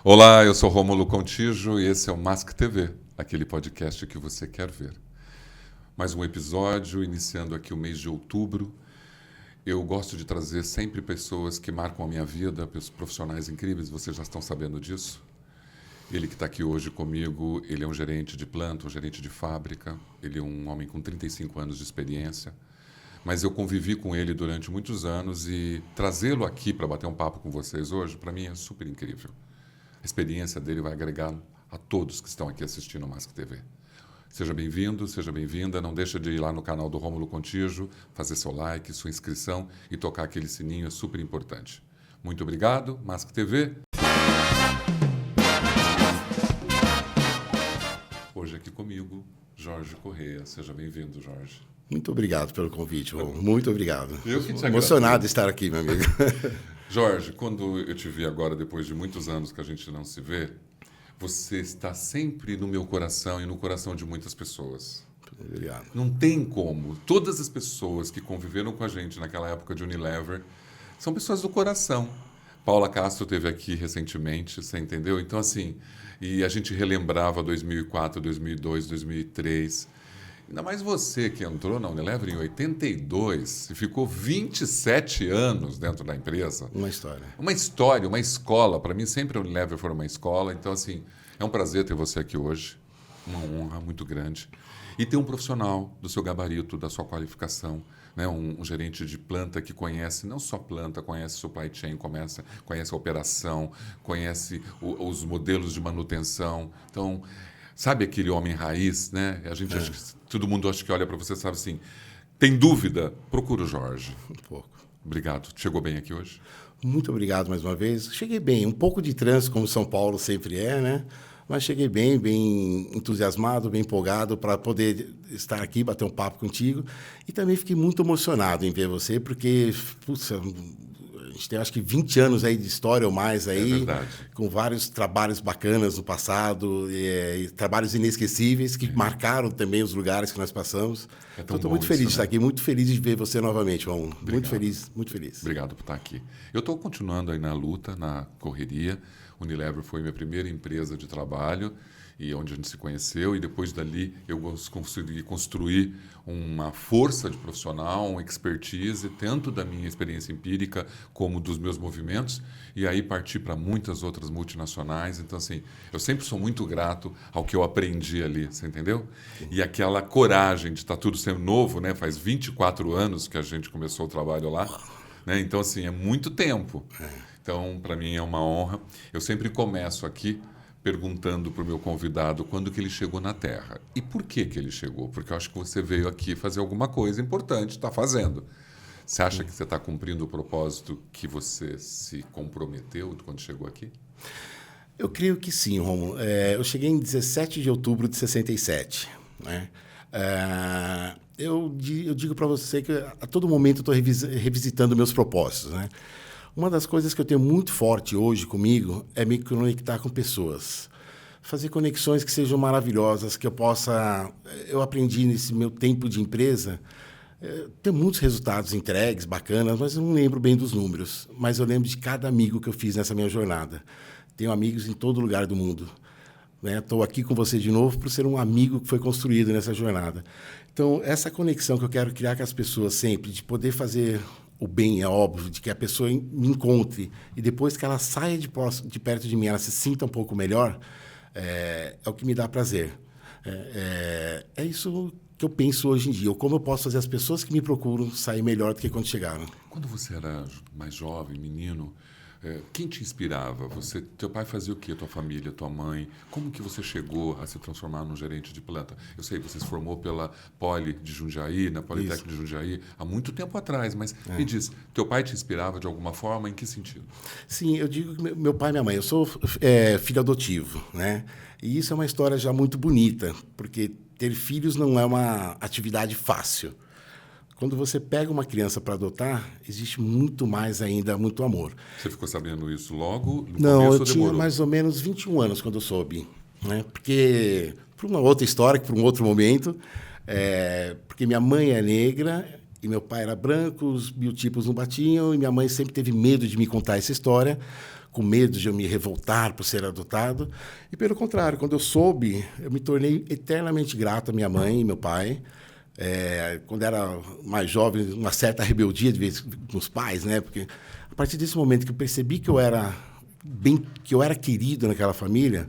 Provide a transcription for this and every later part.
Olá, eu sou Rômulo Contijo e esse é o Mask TV, aquele podcast que você quer ver. Mais um episódio, iniciando aqui o mês de outubro. Eu gosto de trazer sempre pessoas que marcam a minha vida, profissionais incríveis, vocês já estão sabendo disso. Ele que está aqui hoje comigo, ele é um gerente de planta, um gerente de fábrica, ele é um homem com 35 anos de experiência. Mas eu convivi com ele durante muitos anos e trazê-lo aqui para bater um papo com vocês hoje, para mim é super incrível. A experiência dele vai agregar a todos que estão aqui assistindo o Mask TV. Seja bem-vindo, seja bem-vinda. Não deixa de ir lá no canal do Rômulo Contijo, fazer seu like, sua inscrição e tocar aquele sininho, é super importante. Muito obrigado, Mask TV. Hoje aqui comigo, Jorge Correia. Seja bem-vindo, Jorge. Muito obrigado pelo convite, Rômulo. Muito obrigado. Eu que te agradeço. Emocionado de estar aqui, meu amigo. Jorge, quando eu te vi agora, depois de muitos anos que a gente não se vê, você está sempre no meu coração e no coração de muitas pessoas. Obrigado. Não tem como. Todas as pessoas que conviveram com a gente naquela época de Unilever são pessoas do coração. Paula Castro esteve aqui recentemente, você entendeu? Então, assim, e a gente relembrava 2004, 2002, 2003... Ainda mais você que entrou na Unilever em 82 e ficou 27 anos dentro da empresa. Uma história. Uma história, uma escola. Para mim, sempre a Unilever foi uma escola. Então, assim, é um prazer ter você aqui hoje. Uma honra muito grande. E ter um profissional do seu gabarito, da sua qualificação. Né? Um gerente de planta que conhece não só planta, conhece supply chain, conhece a operação, conhece os modelos de manutenção. Então... Sabe aquele homem raiz, né? A gente acha que todo mundo acha que olha para você e sabe assim, tem dúvida? Procura o Jorge. Um pouco. Obrigado. Chegou bem aqui hoje? Muito obrigado mais uma vez. Cheguei bem. Um pouco de trânsito, como São Paulo sempre é, né? Mas cheguei bem entusiasmado, bem empolgado para poder estar aqui, bater um papo contigo. E também fiquei muito emocionado em ver você, porque, putz, a gente tem acho que 20 anos aí de história ou mais aí, com vários trabalhos bacanas no passado, e trabalhos inesquecíveis que marcaram também os lugares que nós passamos. Então, estou muito feliz de estar aqui, muito feliz de ver você novamente, Romulo. Muito feliz, muito feliz. Obrigado por estar aqui. Eu estou continuando aí na luta, na correria. Unilever foi minha primeira empresa de trabalho e onde a gente se conheceu, e depois dali eu consegui construir uma força de profissional, uma expertise, tanto da minha experiência empírica como dos meus movimentos, e aí parti para muitas outras multinacionais. Então, assim, eu sempre sou muito grato ao que eu aprendi ali, você entendeu? Sim. E aquela coragem de estar tudo sendo novo, né? Faz 24 anos que a gente começou o trabalho lá, né? Então, assim, é muito tempo. Então, para mim é uma honra. Eu sempre começo aqui perguntando para o meu convidado quando que ele chegou na Terra. E por que ele chegou? Porque eu acho que você veio aqui fazer alguma coisa importante, está fazendo. Você acha que você está cumprindo o propósito que você se comprometeu quando chegou aqui? Eu creio que sim, Romulo. Eu cheguei em 17 de outubro de 67. Né? Eu digo para você que a todo momento eu estou revisitando meus propósitos, né? Uma das coisas que eu tenho muito forte hoje comigo é me conectar com pessoas. Fazer conexões que sejam maravilhosas, que eu aprendi nesse meu tempo de empresa, ter muitos resultados entregues, bacanas, mas eu não lembro bem dos números. Mas eu lembro de cada amigo que eu fiz nessa minha jornada. Tenho amigos em todo lugar do mundo. Estou aqui com você de novo por ser um amigo que foi construído nessa jornada. Então, essa conexão que eu quero criar com as pessoas sempre, de poder fazer o bem, é óbvio, de que a pessoa me encontre e depois que ela saia de perto de mim, ela se sinta um pouco melhor, é o que me dá prazer. É isso que eu penso hoje em dia, ou como eu posso fazer as pessoas que me procuram sair melhor do que quando chegaram. Quando você era mais jovem, menino, quem te inspirava? Teu pai fazia o quê? Tua família, tua mãe? Como que você chegou a se transformar num gerente de planta? Eu sei, você se formou pela Poli de Jundiaí, na Politécnica de Jundiaí, há muito tempo atrás, mas me diz, teu pai te inspirava de alguma forma? Em que sentido? Sim, eu digo que meu pai e minha mãe, eu sou filho adotivo, né? E isso é uma história já muito bonita, porque ter filhos não é uma atividade fácil. Quando você pega uma criança para adotar, existe muito mais ainda, muito amor. Você ficou sabendo isso logo? Não, eu tinha mais ou menos 21 anos quando eu soube. Né? Porque, por uma outra história, por um outro momento, porque minha mãe é negra e meu pai era branco, os biotipos não batiam, e minha mãe sempre teve medo de me contar essa história. com medo de eu me revoltar por ser adotado. E, pelo contrário, quando eu soube, eu me tornei eternamente grato à minha mãe e meu pai. Quando era mais jovem, uma certa rebeldia de vez com os pais, né? Porque a partir desse momento que eu percebi que eu era querido naquela família,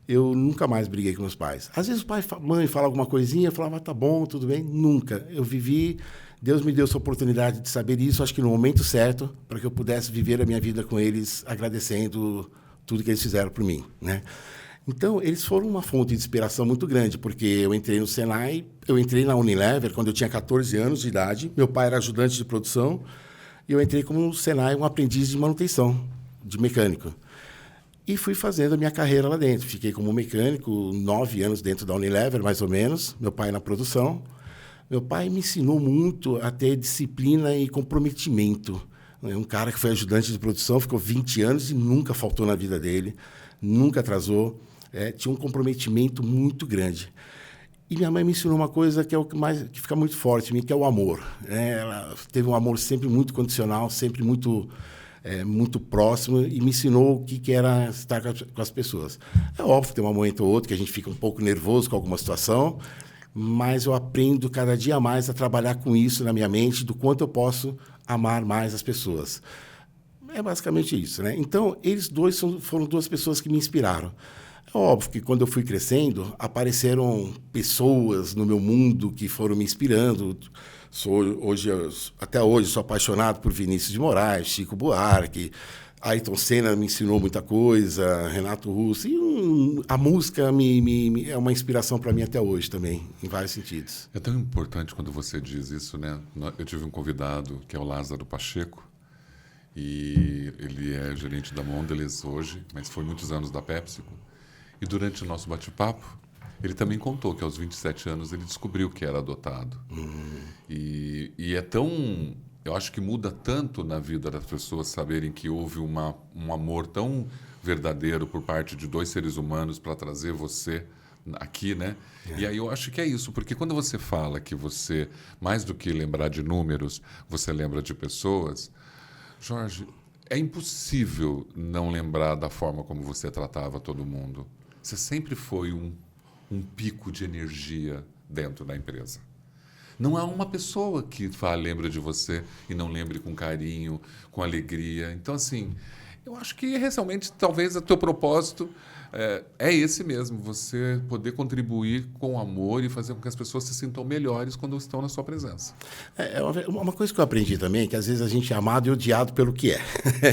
eu nunca mais briguei com meus pais. Às vezes o pai, mãe fala alguma coisinha, eu falava, tá bom, tudo bem. Nunca. Eu vivi, Deus me deu essa oportunidade de saber isso, acho que no momento certo, para que eu pudesse viver a minha vida com eles, agradecendo tudo que eles fizeram por mim, né? Então, eles foram uma fonte de inspiração muito grande, porque eu entrei no Senai, eu entrei na Unilever quando eu tinha 14 anos de idade, meu pai era ajudante de produção, e eu entrei como no Senai, um aprendiz de manutenção, de mecânico. E fui fazendo a minha carreira lá dentro. Fiquei como mecânico 9 anos dentro da Unilever, mais ou menos, meu pai na produção. Meu pai me ensinou muito a ter disciplina e comprometimento. Um cara que foi ajudante de produção, ficou 20 anos e nunca faltou na vida dele, nunca atrasou. Tinha um comprometimento muito grande. E minha mãe me ensinou uma coisa que é o que fica muito forte em mim, que é o amor. Ela teve um amor sempre muito condicional, sempre muito próximo, e me ensinou o que era estar com as pessoas. É óbvio que tem um momento ou outro que a gente fica um pouco nervoso com alguma situação, mas eu aprendo cada dia mais a trabalhar com isso na minha mente, do quanto eu posso amar mais as pessoas. É basicamente isso, né? Então, eles dois foram duas pessoas que me inspiraram. É óbvio que quando eu fui crescendo, apareceram pessoas no meu mundo que foram me inspirando. Até hoje, sou apaixonado por Vinícius de Moraes, Chico Buarque, Ayrton Senna me ensinou muita coisa, Renato Russo. E a música é uma inspiração para mim até hoje também, em vários sentidos. É tão importante quando você diz isso, né? Eu tive um convidado que é o Lázaro Pacheco, e ele é gerente da Mondelez hoje, mas foi muitos anos da PepsiCo. E durante o nosso bate-papo, ele também contou que aos 27 anos ele descobriu que era adotado. E é tão... Eu acho que muda tanto na vida das pessoas saberem que houve um amor tão verdadeiro por parte de dois seres humanos para trazer você aqui, né? E aí eu acho que é isso, porque quando você fala que você, mais do que lembrar de números, você lembra de pessoas, Jorge, é impossível não lembrar da forma como você tratava todo mundo. Você sempre foi um pico de energia dentro da empresa. Não há uma pessoa que lembra de você e não lembre com carinho, com alegria. Então, assim, eu acho que realmente talvez o teu propósito é esse mesmo, você poder contribuir com amor e fazer com que as pessoas se sintam melhores quando estão na sua presença. Uma coisa que eu aprendi também, que às vezes a gente é amado e odiado pelo que é.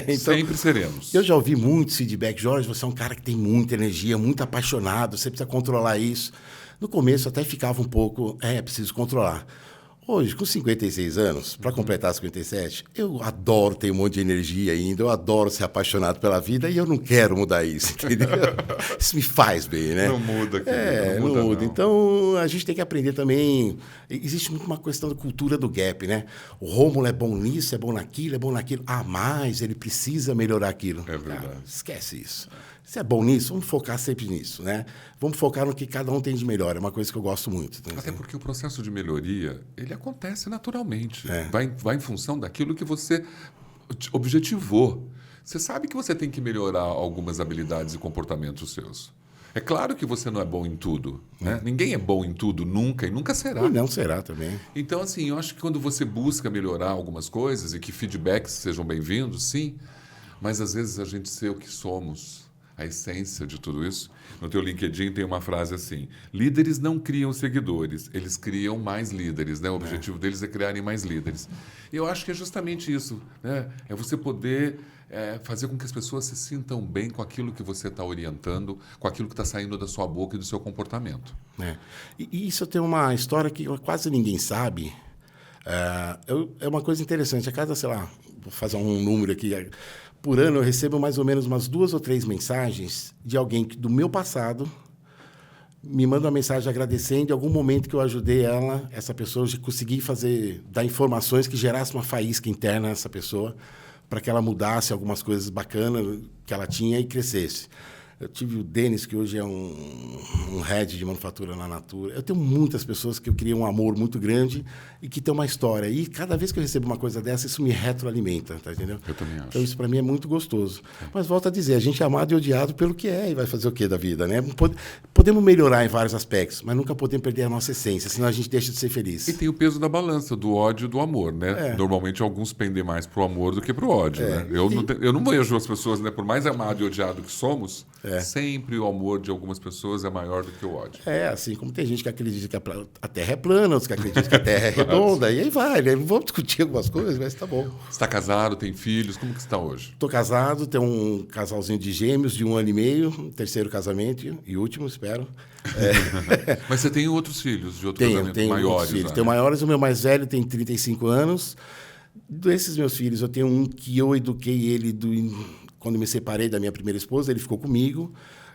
Então, sempre seremos. Eu já ouvi muito feedback, Jorge, você é um cara que tem muita energia, muito apaixonado, você precisa controlar isso. No começo até ficava um pouco, preciso controlar. Hoje, com 56 anos, para completar 57, eu adoro ter um monte de energia ainda, eu adoro ser apaixonado pela vida e eu não quero mudar isso, entendeu? Isso me faz bem, né? Não muda, querido, não muda. Então, a gente tem que aprender também. Existe muito uma questão da cultura do gap, né? O Rômulo é bom nisso, é bom naquilo. Ah, mas ele precisa melhorar aquilo. É verdade. Cara, esquece isso. Se é bom nisso, vamos focar sempre nisso, né? Vamos focar no que cada um tem de melhor. É uma coisa que eu gosto muito. Tá? Até porque o processo de melhoria, ele acontece naturalmente. Vai em função daquilo que você objetivou. Você sabe que você tem que melhorar algumas habilidades e comportamentos seus. É claro que você não é bom em tudo, né? Ninguém é bom em tudo nunca e nunca será. E não será também. Então, assim, eu acho que quando você busca melhorar algumas coisas e que feedbacks sejam bem-vindos, sim, mas às vezes a gente ser o que somos, a essência de tudo isso. No teu LinkedIn tem uma frase assim: líderes não criam seguidores, eles criam mais líderes, né? O objetivo deles é criarem mais líderes. E eu acho que é justamente isso, né? É você poder fazer com que as pessoas se sintam bem com aquilo que você está orientando, com aquilo que está saindo da sua boca e do seu comportamento. E isso tem uma história que quase ninguém sabe. É uma coisa interessante. A cada, sei lá, vou fazer um número aqui. Por ano eu recebo mais ou menos umas 2 ou 3 mensagens de alguém que do meu passado me manda uma mensagem agradecendo em algum momento que eu ajudei essa pessoa, de conseguir dar informações que gerassem uma faísca interna nessa pessoa, para que ela mudasse algumas coisas bacanas que ela tinha e crescesse. Eu tive o Denis, que hoje é um head de manufatura na Natura. Eu tenho muitas pessoas que eu criei um amor muito grande e que tem uma história. E cada vez que eu recebo uma coisa dessa, isso me retroalimenta, tá entendendo? Eu também acho. Então, isso para mim é muito gostoso. Mas volto a dizer, a gente é amado e odiado pelo que é e vai fazer o que da vida, né? Podemos melhorar em vários aspectos, mas nunca podemos perder a nossa essência, senão a gente deixa de ser feliz. E tem o peso da balança, do ódio e do amor, né? Normalmente alguns pendem mais pro amor do que pro ódio, né? Eu não vejo as pessoas, né? Por mais amado e odiado que somos, sempre o amor de algumas pessoas é maior do que o ódio. Assim como tem gente que acredita que a Terra é plana, outros que acreditam que a Terra é redonda, e aí vai, né? Vamos discutir algumas coisas, mas tá bom. Você está casado, tem filhos, como que você está hoje? Estou casado, tenho um casalzinho de gêmeos de 1 ano e meio, terceiro casamento e último, espero. Mas você tem outros filhos de outro casamento, tenho maiores? Filhos. Né? Tenho maiores, o meu mais velho tem 35 anos. Desses meus filhos, eu tenho um que eu eduquei ele quando me separei da minha primeira esposa, ele ficou comigo.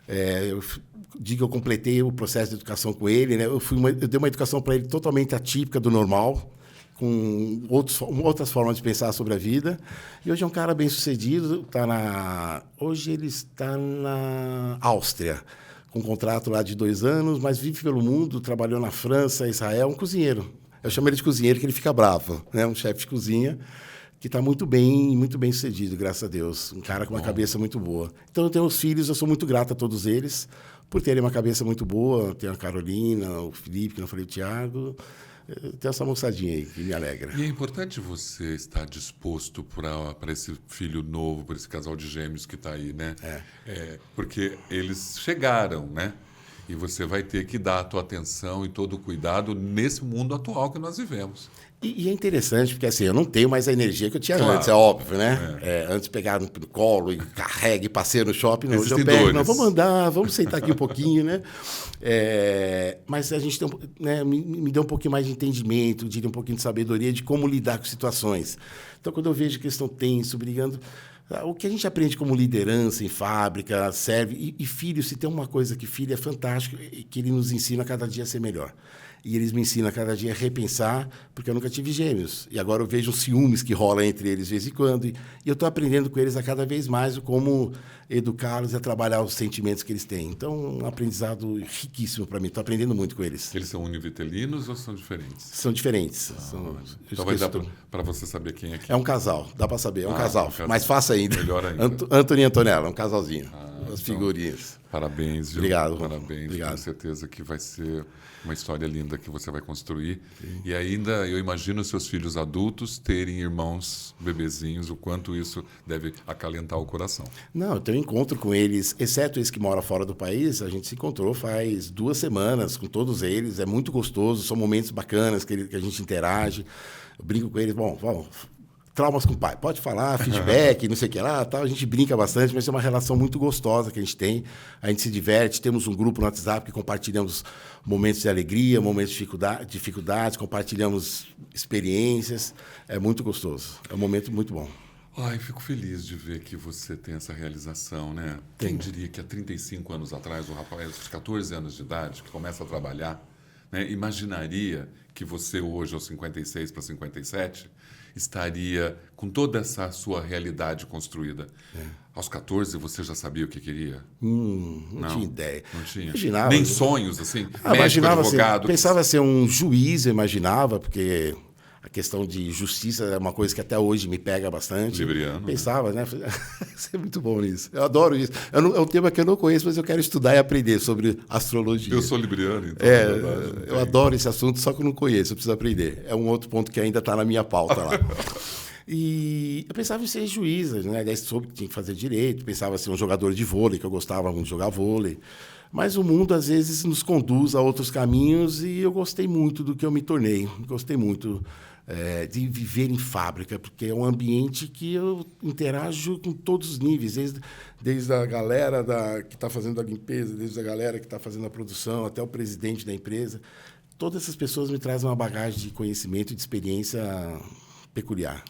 Eu completei o processo de educação com ele, né? Eu dei uma educação para ele totalmente atípica do normal, com outras formas de pensar sobre a vida. E hoje é um cara bem sucedido. Hoje ele está na Áustria, com um contrato lá de 2 anos, mas vive pelo mundo, trabalhou na França, Israel, um cozinheiro. Eu chamo ele de cozinheiro, que ele fica bravo, né? Um chefe de cozinha que está muito bem sucedido, graças a Deus. Um cara com uma cabeça muito boa. Então, eu tenho os filhos, eu sou muito grato a todos eles por terem uma cabeça muito boa. Tenho a Carolina, o Felipe, que não falei, o Thiago. Tem essa moçadinha aí que me alegra. E é importante você estar disposto para esse filho novo, para esse casal de gêmeos que está aí, né? Porque eles chegaram, né? E você vai ter que dar a tua atenção e todo o cuidado nesse mundo atual que nós vivemos. E é interessante, porque assim, eu não tenho mais a energia que eu tinha antes, é óbvio, né? Antes pegar no colo e carrega e passeia no shopping. Hoje eu pego, não, vamos andar, vamos sentar aqui um pouquinho, né? Mas a gente tem, né, me deu um pouquinho mais de entendimento, diria um pouquinho de sabedoria de como lidar com situações. Então, quando eu vejo que eles estão tensos, brigando... O que a gente aprende como liderança em fábrica serve. E filho, se tem uma coisa que filho é fantástico, que ele nos ensina a cada dia a ser melhor. E eles me ensinam a cada dia a repensar, porque eu nunca tive gêmeos. E agora eu vejo os ciúmes que rolam entre eles de vez em quando. E eu estou aprendendo com eles a cada vez mais como educá-los e a trabalhar os sentimentos que eles têm. Então, um aprendizado riquíssimo para mim. Estou aprendendo muito com eles. Eles são univitelinos ou são diferentes? São diferentes. Então vai dar para você saber quem é quem. É um casal, dá para saber. É um casal. Mais fácil ainda. Melhor ainda. Antônio e Antonella, um casalzinho. As figurinhas. Parabéns, viu? Obrigado. Parabéns. Obrigado. Tenho certeza que vai ser uma história linda que você vai construir. Sim. E ainda eu imagino seus filhos adultos terem irmãos bebezinhos, o quanto isso deve acalentar o coração. Não, eu tenho encontro com eles, exceto esse que mora fora do país, a gente se encontrou faz 2 semanas com todos eles, é muito gostoso, são momentos bacanas que a gente interage. Eu brinco com eles, vamos, traumas com o pai, pode falar, feedback, não sei o que lá, tal. A gente brinca bastante, mas é uma relação muito gostosa que a gente tem. A gente se diverte, temos um grupo no WhatsApp que compartilhamos momentos de alegria, momentos de dificuldades, compartilhamos experiências. É muito gostoso, é um momento muito bom. Ai, fico feliz de ver que você tem essa realização, né? Quem diria que há 35 anos atrás, um rapaz de 14 anos de idade, que começa a trabalhar, né, imaginaria que você hoje, aos 56 para 57, estaria com toda essa sua realidade construída. Aos 14, você já sabia o que queria? Não tinha ideia. Não tinha? Imaginava. Nem sonhos, assim? Médico, imaginava, advogado? Assim, pensava ser um juiz, eu imaginava, porque a questão de justiça é uma coisa que até hoje me pega bastante. Libriano. Pensava, né? Você é muito bom nisso. Eu adoro isso. É um tema que eu não conheço, mas eu quero estudar e aprender sobre astrologia. Eu sou libriano, então. Eu adoro esse assunto, só que eu não conheço, eu preciso aprender. É um outro ponto que ainda está na minha pauta lá. E eu pensava em ser juiz, né? Daí soube que tinha que fazer direito, pensava em ser um jogador de vôlei, que eu gostava muito de jogar vôlei. Mas o mundo, às vezes, nos conduz a outros caminhos e eu gostei muito do que eu me tornei. Gostei muito de viver em fábrica, porque é um ambiente que eu interajo com todos os níveis, desde a galera que está fazendo a limpeza, desde a galera que está fazendo a produção, até o presidente da empresa. Todas essas pessoas me trazem uma bagagem de conhecimento e de experiência peculiar.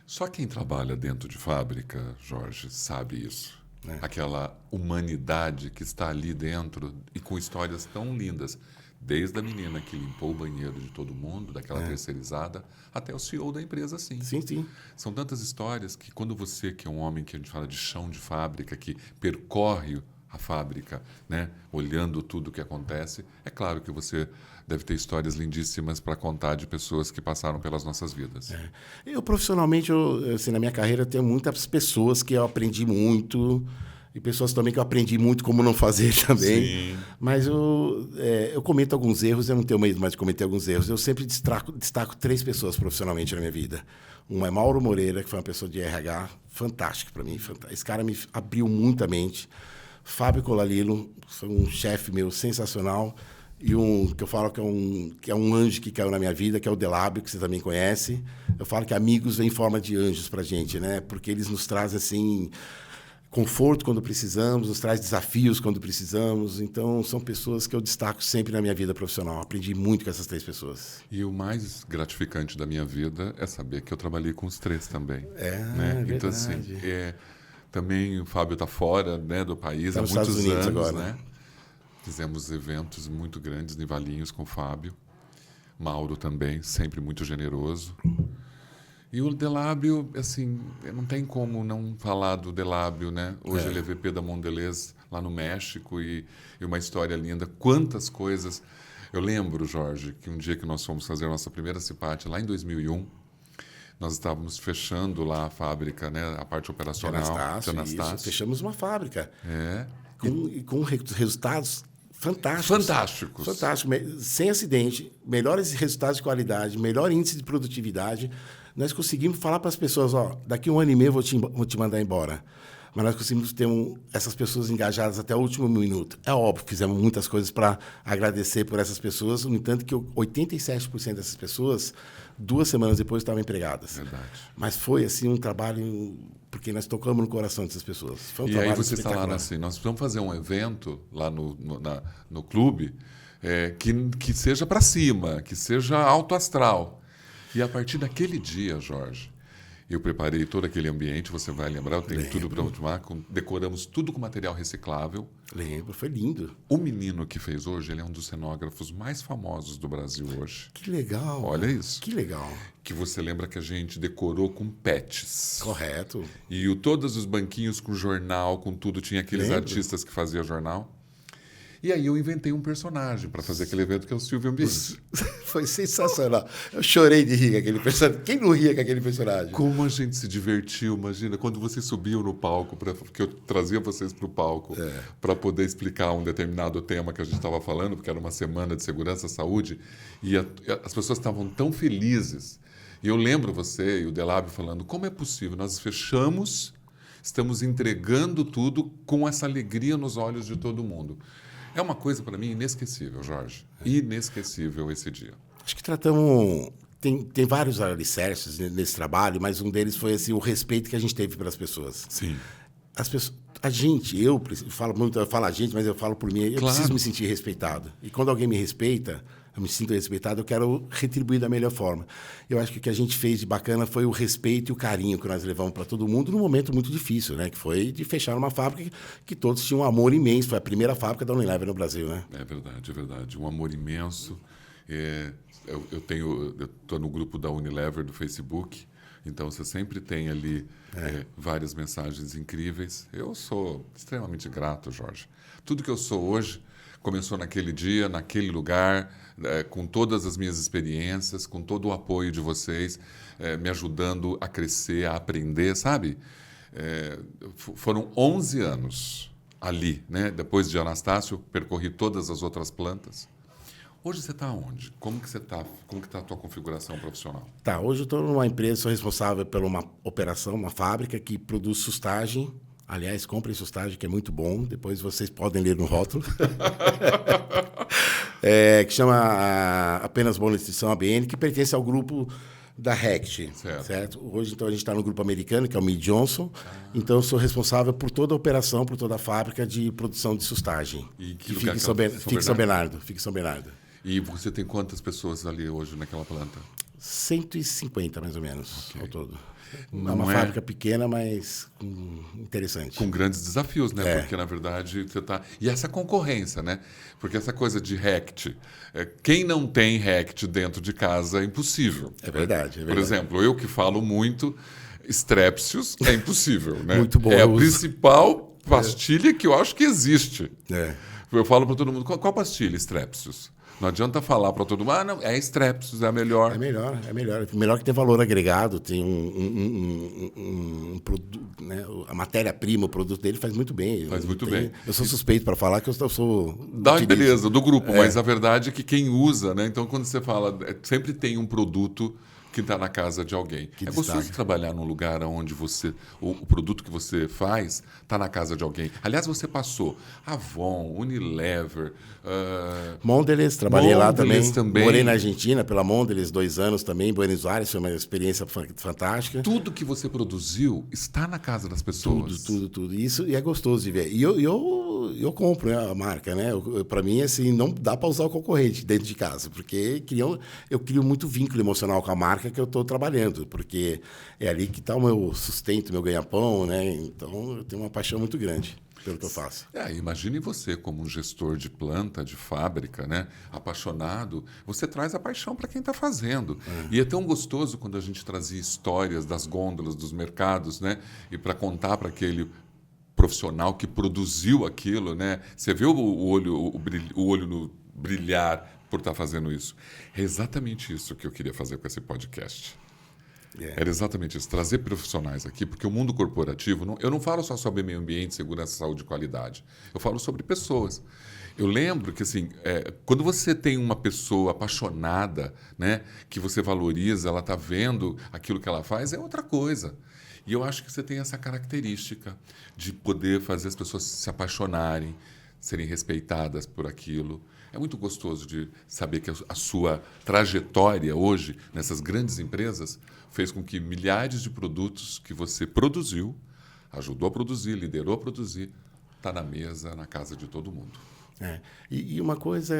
Só quem trabalha dentro de fábrica, Jorge, sabe isso. Aquela humanidade que está ali dentro e com histórias tão lindas. Desde a menina que limpou o banheiro de todo mundo, daquela terceirizada, até o CEO da empresa, sim. Sim. São tantas histórias que quando você, que é um homem que a gente fala de chão de fábrica, que percorre a fábrica, né? Olhando tudo o que acontece, é claro que você deve ter histórias lindíssimas para contar de pessoas que passaram pelas nossas vidas. Eu, profissionalmente, assim, na minha carreira, tenho muitas pessoas que eu aprendi muito e pessoas também que eu aprendi muito como não fazer também. Sim. Mas eu cometo alguns erros, eu não tenho medo mais de cometer alguns erros. Eu sempre destaco 3 pessoas profissionalmente na minha vida. Um é Mauro Moreira, que foi uma pessoa de RH fantástico para mim. Esse cara me abriu muito a mente. Fábio Colalilo, foi um chefe meu sensacional. E um que eu falo que é um anjo que caiu na minha vida, que é o Delábio, que você também conhece. Eu falo que amigos vêm em forma de anjos para a gente, né? Porque eles nos trazem, assim, conforto quando precisamos, nos traz desafios quando precisamos. Então, são pessoas que eu destaco sempre na minha vida profissional. Aprendi muito com essas 3 pessoas. E o mais gratificante da minha vida é saber que eu trabalhei com os 3 também. É Então, assim, também o Fábio está fora, né, do país há muitos Estados Unidos anos, agora, né? Fizemos eventos muito grandes em Valinhos com o Fábio. Mauro também, sempre muito generoso. E o Delábio, assim, não tem como não falar do Delábio, né? Hoje ele é VP da Mondelez lá no México e uma história linda. Quantas coisas... Eu lembro, Jorge, que um dia que nós fomos fazer a nossa primeira CIPAT, lá em 2001, nós estávamos fechando lá a fábrica, né? A parte operacional. De Anastácio. Fechamos uma fábrica. Com resultados fantásticos. Sem acidente, melhores resultados de qualidade, melhor índice de produtividade. Nós conseguimos falar para as pessoas, daqui 1 ano e meio eu vou te mandar embora. Mas nós conseguimos ter essas pessoas engajadas até o último minuto. É óbvio que fizemos muitas coisas para agradecer por essas pessoas, no entanto que 87% dessas pessoas, 2 semanas depois, estavam empregadas. Verdade. Mas foi assim um trabalho, porque nós tocamos no coração dessas pessoas. Foi um e trabalho aí vocês falaram assim, nós precisamos fazer um evento lá no clube que seja para cima, que seja alto astral. E a partir daquele dia, Jorge, eu preparei todo aquele ambiente, você vai lembrar, eu tenho tudo para ultimar, decoramos tudo com material reciclável. Lembro, foi lindo. O menino que fez hoje, ele é um dos cenógrafos mais famosos do Brasil hoje. Que legal. Olha isso. Que legal. Que você lembra que a gente decorou com pets. Correto. E todos os banquinhos com jornal, com tudo, tinha aqueles artistas que faziam jornal. E aí eu inventei um personagem para fazer aquele evento que é o Silvio Ambiente. Foi sensacional. Eu chorei de rir com aquele personagem. Quem não ria com aquele personagem? Como a gente se divertiu, imagina, quando vocês subiam no palco, porque eu trazia vocês para o palco para poder explicar um determinado tema que a gente estava falando, porque era uma semana de segurança e saúde, e as pessoas estavam tão felizes. E eu lembro você e o Delábio falando, como é possível? Nós fechamos, estamos entregando tudo com essa alegria nos olhos de todo mundo. É uma coisa, para mim, inesquecível, Jorge. Inesquecível esse dia. Acho que tratamos... Tem vários alicerces nesse trabalho, mas um deles foi assim, o respeito que a gente teve pelas pessoas. Sim. As pessoas... eu falo a gente, mas eu falo por mim, eu preciso me sentir respeitado. E quando alguém me respeita, eu me sinto respeitado, eu quero retribuir da melhor forma. Eu acho que o que a gente fez de bacana foi o respeito e o carinho que nós levamos para todo mundo num momento muito difícil, né? Que foi de fechar uma fábrica que todos tinham um amor imenso. Foi a primeira fábrica da Unilever no Brasil, né? É verdade, é verdade. Um amor imenso. Eu estou no grupo da Unilever do Facebook, então você sempre tem ali várias mensagens incríveis. Eu sou extremamente grato, Jorge. Tudo que eu sou hoje começou naquele dia, naquele lugar, com todas as minhas experiências, com todo o apoio de vocês, me ajudando a crescer, a aprender, sabe? Foram 11 anos ali, né? Depois de Anastácio, percorri todas as outras plantas. Hoje você está onde? Como que está a tua configuração profissional? Hoje eu estou numa empresa, sou responsável por uma operação, uma fábrica que produz sustagem. Aliás, comprem sustagem, que é muito bom. Depois vocês podem ler no rótulo. Que chama Apenas Boa Nutrição ABN, que pertence ao grupo da Rect. Certo? Hoje, então, a gente está no grupo americano, que é o Mead Johnson. Então, eu sou responsável por toda a operação, por toda a fábrica de produção de sustagem. E que fica em São Bernardo. Fica em São Bernardo. E você tem quantas pessoas ali hoje naquela planta? 150, mais ou menos, ao todo. É uma fábrica pequena, mas interessante. Com grandes desafios, né? Porque, na verdade, você está... E essa concorrência, né? Porque essa coisa de Rect... Quem não tem Rect dentro de casa é impossível. É verdade. Por exemplo, eu que falo muito, Strepsius é impossível, né? Muito bom. É a principal pastilha que eu acho que existe. É. Eu falo para todo mundo, qual pastilha? Strepsils. Não adianta falar para todo mundo, não, é Strepsils, é a melhor. É melhor, é melhor. Melhor que tem valor agregado, tem um produto, né? A matéria-prima, o produto dele faz muito bem. Faz muito bem. Eu sou suspeito para falar que eu sou... Beleza, do grupo, mas a verdade é que quem usa, né? Então, quando você fala, sempre tem um produto que está na casa de alguém. Que gostoso destaca. trabalhar num lugar onde o produto que você faz está na casa de alguém. Aliás, você passou Avon, Unilever... Mondelez, trabalhei lá Mondelez também. Morei na Argentina pela Mondelez 2 anos também. Buenos Aires foi uma experiência fantástica. Tudo que você produziu está na casa das pessoas. Tudo. Isso, e é gostoso de ver. E eu compro, né, a marca, né? Para mim, assim, não dá para usar o concorrente dentro de casa, porque eu crio muito vínculo emocional com a marca que eu estou trabalhando, porque é ali que está o meu sustento, meu ganha-pão, né? Então, eu tenho uma paixão muito grande pelo que eu faço. Imagine você como um gestor de planta, de fábrica, né? Apaixonado, você traz a paixão para quem está fazendo. E é tão gostoso quando a gente trazia histórias das gôndolas, dos mercados, né? E para contar para aquele profissional que produziu aquilo, né? Você vê o olho no brilhar por estar fazendo isso. É exatamente isso que eu queria fazer com esse podcast. Era exatamente isso, trazer profissionais aqui, porque o mundo corporativo, eu não falo só sobre meio ambiente, segurança, saúde e qualidade. Eu falo sobre pessoas. Eu lembro que, assim, quando você tem uma pessoa apaixonada, né, que você valoriza, ela está vendo aquilo que ela faz, é outra coisa. E eu acho que você tem essa característica de poder fazer as pessoas se apaixonarem, serem respeitadas por aquilo. É muito gostoso de saber que a sua trajetória hoje, nessas grandes empresas, fez com que milhares de produtos que você produziu, ajudou a produzir, liderou a produzir, está na mesa, na casa de todo mundo. E uma coisa,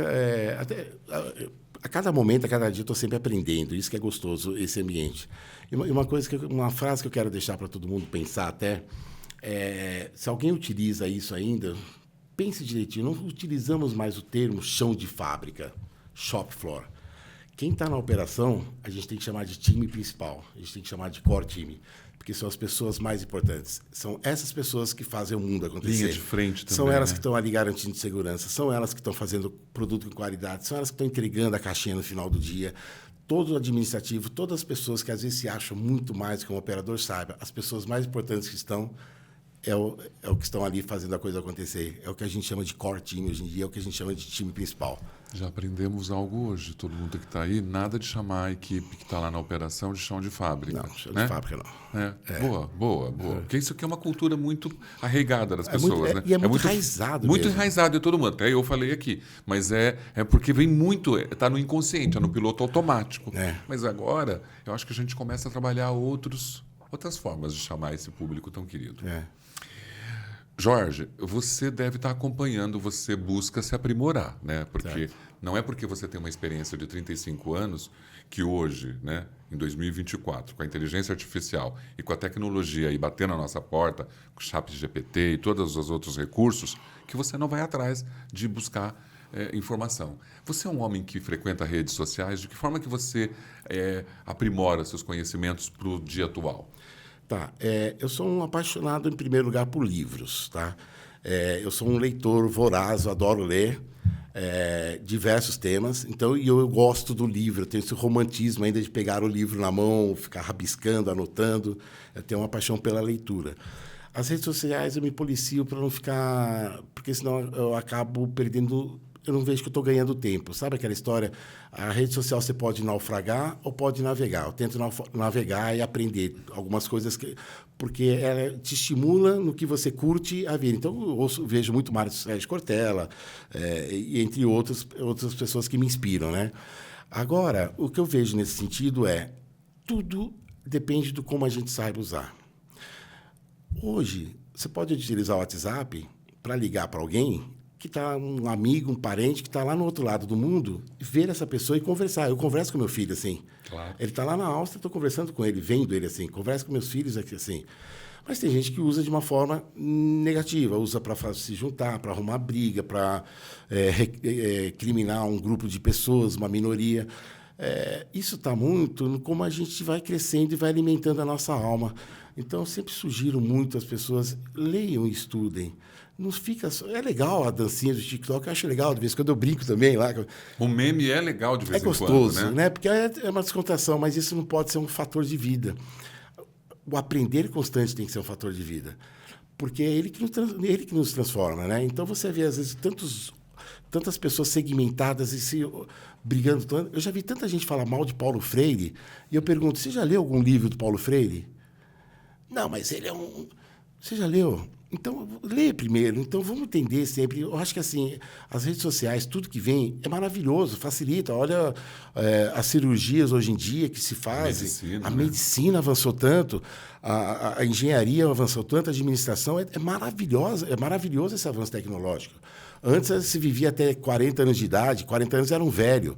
a cada momento, a cada dia, eu estou sempre aprendendo. Isso que é gostoso, esse ambiente. E uma frase que eu quero deixar para todo mundo pensar até, se alguém utiliza isso ainda, pense direitinho, não utilizamos mais o termo chão de fábrica, shop floor. Quem está na operação, a gente tem que chamar de time principal, a gente tem que chamar de core time, porque são as pessoas mais importantes. São essas pessoas que fazem o mundo acontecer. Linha de frente também. São elas, né? Que estão ali garantindo segurança, são elas que estão fazendo produto com qualidade, são elas que estão entregando a caixinha no final do dia. Todo o administrativo, todas as pessoas que às vezes se acham muito mais que um operador, saiba, as pessoas mais importantes que estão é o que estão ali fazendo a coisa acontecer. É o que a gente chama de core team hoje em dia, é o que a gente chama de time principal. Já aprendemos algo hoje, todo mundo que está aí, nada de chamar a equipe que está lá na operação de chão de fábrica. Não, chão de fábrica não. Boa. Porque isso aqui é uma cultura muito arraigada das pessoas, né? E é muito enraizado muito mesmo. enraizado em todo mundo. Até eu falei aqui. Mas é porque vem muito, está no inconsciente, é no piloto automático. Mas agora, eu acho que a gente começa a trabalhar outras formas de chamar esse público tão querido. Jorge, você deve estar acompanhando, você busca se aprimorar, né? Porque não é porque você tem uma experiência de 35 anos que hoje, né, em 2024, com a inteligência artificial e com a tecnologia aí batendo na nossa porta, com o ChatGPT e todos os outros recursos, que você não vai atrás de buscar informação. Você é um homem que frequenta redes sociais, de que forma que você aprimora seus conhecimentos para o dia atual? Eu sou um apaixonado, em primeiro lugar, por livros. Eu sou um leitor voraz, eu adoro ler diversos temas. Então, eu gosto do livro, eu tenho esse romantismo ainda de pegar o livro na mão, ficar rabiscando, anotando. Eu tenho uma paixão pela leitura. As redes sociais eu me policio para não ficar... Porque senão eu acabo perdendo... Eu não vejo que eu estou ganhando tempo. Sabe aquela história? A rede social você pode naufragar ou pode navegar. Eu tento navegar e aprender algumas coisas, porque ela te estimula no que você curte a ver. Então, eu vejo muito Mário Sérgio Cortella, e entre outras pessoas que me inspiram, né? Agora, o que eu vejo nesse sentido tudo depende de como a gente saiba usar. Hoje, você pode utilizar o WhatsApp para ligar para alguém que está um amigo, um parente que está lá no outro lado do mundo, ver essa pessoa e conversar. Eu converso com meu filho assim. Claro. Ele está lá na Áustria, estou conversando com ele, vendo ele assim, converso com meus filhos aqui assim. Mas tem gente que usa de uma forma negativa, usa para se juntar, para arrumar briga, para criminar um grupo de pessoas, uma minoria. Isso está muito no como a gente vai crescendo e vai alimentando a nossa alma. Então, eu sempre sugiro muito às pessoas, leiam e estudem. Não fica só... É legal a dancinha do TikTok, eu acho legal, de vez em quando eu brinco também lá. O meme é legal de vez em quando, gostoso, né? Porque é uma descontração, mas isso não pode ser um fator de vida. O aprender constante tem que ser um fator de vida. Porque é ele que nos transforma, né? Então, você vê, às vezes, tantas pessoas segmentadas e se brigando tanto. Eu já vi tanta gente falar mal de Paulo Freire, e eu pergunto, você já leu algum livro do Paulo Freire? Não, mas ele é um... Você já leu? Então, leia primeiro. Então, vamos entender sempre. Eu acho que, assim, as redes sociais, tudo que vem, é maravilhoso, facilita. Olha as cirurgias hoje em dia que se fazem. A medicina avançou tanto, a engenharia avançou tanto, a administração é maravilhosa. É maravilhoso esse avanço tecnológico. Antes, se vivia até 40 anos de idade, 40 anos era um velho.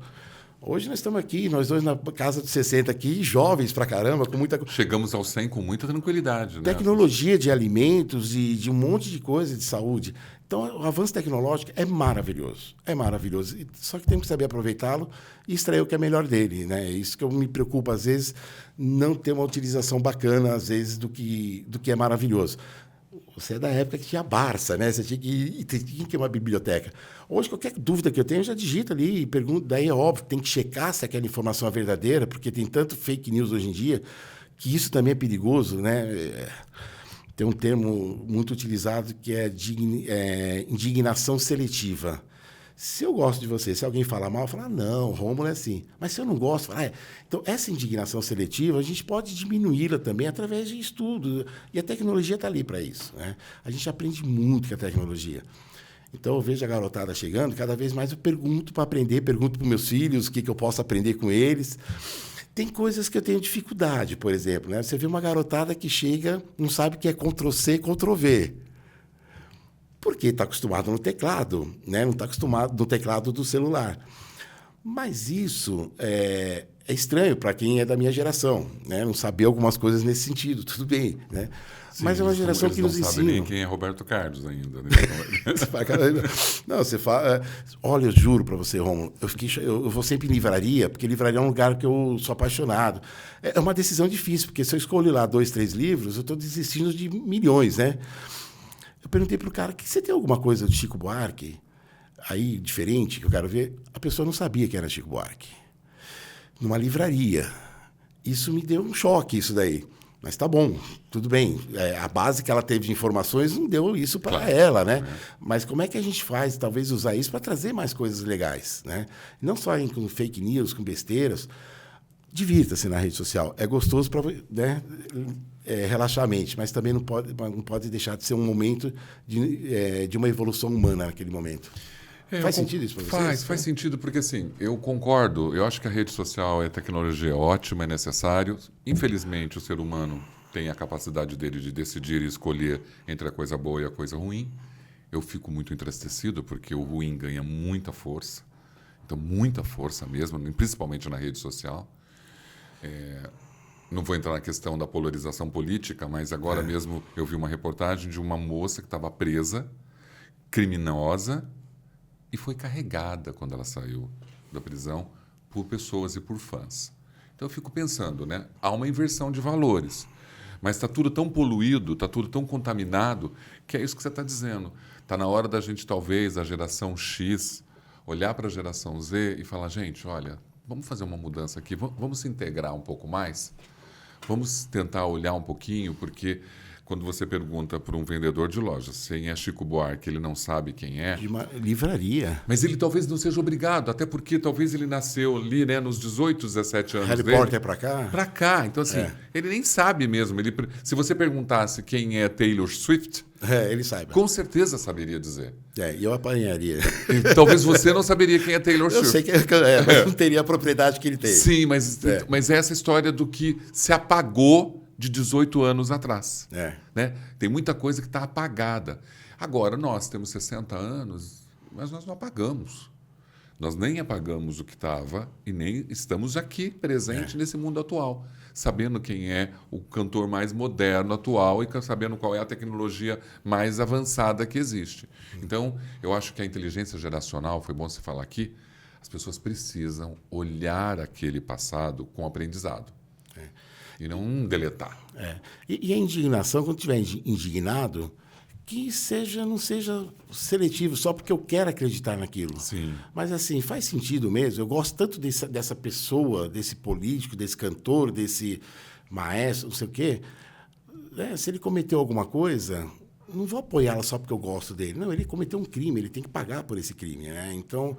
Hoje nós estamos aqui, nós dois na casa dos 60 aqui, jovens pra caramba, com muita... Chegamos aos 100 com muita tranquilidade, né? Tecnologia de alimentos e de um monte de coisa de saúde. Então, o avanço tecnológico é maravilhoso. É maravilhoso. Só que temos que saber aproveitá-lo e extrair o que é melhor dele, né? Isso que eu me preocupo, às vezes, não ter uma utilização bacana, às vezes, do que é maravilhoso. Você é da época que tinha Barça, né? Você tinha que ter uma biblioteca. Hoje, qualquer dúvida que eu tenho, eu já digito ali e pergunto. Daí é óbvio que tem que checar se aquela informação é verdadeira, porque tem tanto fake news hoje em dia que isso também é perigoso, né? Tem um termo muito utilizado que é indignação seletiva. Se eu gosto de você, se alguém falar mal, eu falo, não, Rômulo é assim. Mas se eu não gosto, eu falo, Então, essa indignação seletiva, a gente pode diminuí-la também através de estudo. E a tecnologia está ali para isso, né? A gente aprende muito com a tecnologia. Então, eu vejo a garotada chegando, cada vez mais eu pergunto para aprender, pergunto para os meus filhos o que eu posso aprender com eles. Tem coisas que eu tenho dificuldade, por exemplo, né? Você vê uma garotada que chega, não sabe o que é Ctrl+C, Ctrl+V. Porque está acostumado no teclado, né? Não está acostumado no teclado do celular. Mas isso é estranho para quem é da minha geração, né? Não saber algumas coisas nesse sentido, tudo bem, né? Sim, mas é uma geração que nos ensina. Não sabe nem quem é Roberto Carlos ainda. Né? Não, você fala... Olha, eu juro para você, Rômulo, eu vou sempre em livraria, porque livraria é um lugar que eu sou apaixonado. É uma decisão difícil, porque se eu escolho lá 2, 3 livros, eu estou desistindo de milhões, né? Eu perguntei para o cara, você tem alguma coisa de Chico Buarque aí diferente que eu quero ver? A pessoa não sabia que era Chico Buarque. Numa livraria. Isso me deu um choque, isso daí. Mas tá bom, tudo bem. A base que ela teve de informações não deu isso para ela, né? Mas como é que a gente faz, talvez, usar isso para trazer mais coisas legais, né? Não só com fake news, com besteiras. Divirta-se na rede social. É gostoso para, né, relaxar a mente, mas também não pode deixar de ser um momento de uma evolução humana naquele momento. Faz sentido isso para vocês? Faz sentido, porque assim, eu concordo, eu acho que a rede social é tecnologia ótima, é necessário. Infelizmente, o ser humano tem a capacidade dele de decidir e escolher entre a coisa boa e a coisa ruim. Eu fico muito entristecido, porque o ruim ganha muita força. Então, muita força mesmo, principalmente na rede social. Não vou entrar na questão da polarização política, mas agora mesmo eu vi uma reportagem de uma moça que estava presa, criminosa, e foi carregada, quando ela saiu da prisão, por pessoas e por fãs. Então eu fico pensando, né? Há uma inversão de valores, mas está tudo tão poluído, está tudo tão contaminado, que é isso que você está dizendo. Está na hora da gente, talvez, a geração X, olhar para a geração Z e falar, gente, olha, vamos fazer uma mudança aqui, vamos se integrar um pouco mais, vamos tentar olhar um pouquinho, porque quando você pergunta para um vendedor de lojas quem é Chico Buarque, ele não sabe quem é. De uma livraria. Mas ele talvez não seja obrigado, até porque talvez ele nasceu ali, né, nos 18, 17 anos Harry dele. Potter é para cá? Para cá. Então, assim, ele nem sabe mesmo. Se você perguntasse quem é Taylor Swift, ele sabe. Com certeza saberia dizer. E eu apanharia. E talvez você não saberia quem é Taylor Swift. Eu sei que mas não teria a propriedade que ele tem. Sim, mas é essa história do que se apagou de 18 anos atrás. Né? Tem muita coisa que está apagada. Agora, nós temos 60 anos, mas nós não apagamos. Nós nem apagamos o que estava e nem estamos aqui presente nesse mundo atual, sabendo quem é o cantor mais moderno atual e sabendo qual é a tecnologia mais avançada que existe. Então, eu acho que a inteligência geracional, foi bom você falar aqui, As pessoas precisam olhar aquele passado com aprendizado. E não deletar. E a indignação, quando estiver indignado, que não seja seletivo, só porque eu quero acreditar naquilo. Sim. Mas, assim, faz sentido mesmo. Eu gosto tanto dessa pessoa, desse político, desse cantor, desse maestro, não sei o quê. Se ele cometeu alguma coisa, não vou apoiá-la só porque eu gosto dele. Não, ele cometeu um crime, ele tem que pagar por esse crime, né? Então,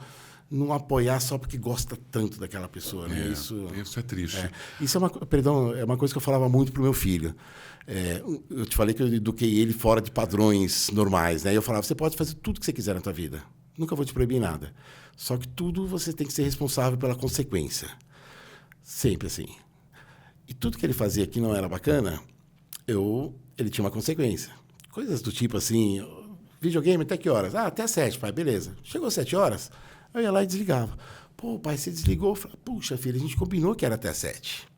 não apoiar só porque gosta tanto daquela pessoa, né? Isso é triste. Isso é uma coisa que eu falava muito pro meu filho. Eu te falei que eu eduquei ele fora de padrões normais, né? Eu falava, você pode fazer tudo que você quiser na tua vida. Nunca vou te proibir nada. Só que tudo você tem que ser responsável pela consequência. Sempre assim. E tudo que ele fazia que não era bacana, ele tinha uma consequência. Coisas do tipo assim, videogame até que horas? Até 7, pai, beleza. Chegou às 7 horas, eu ia lá e desligava. Pô, pai, você desligou? Eu falei, puxa, filho, a gente combinou que era até 7.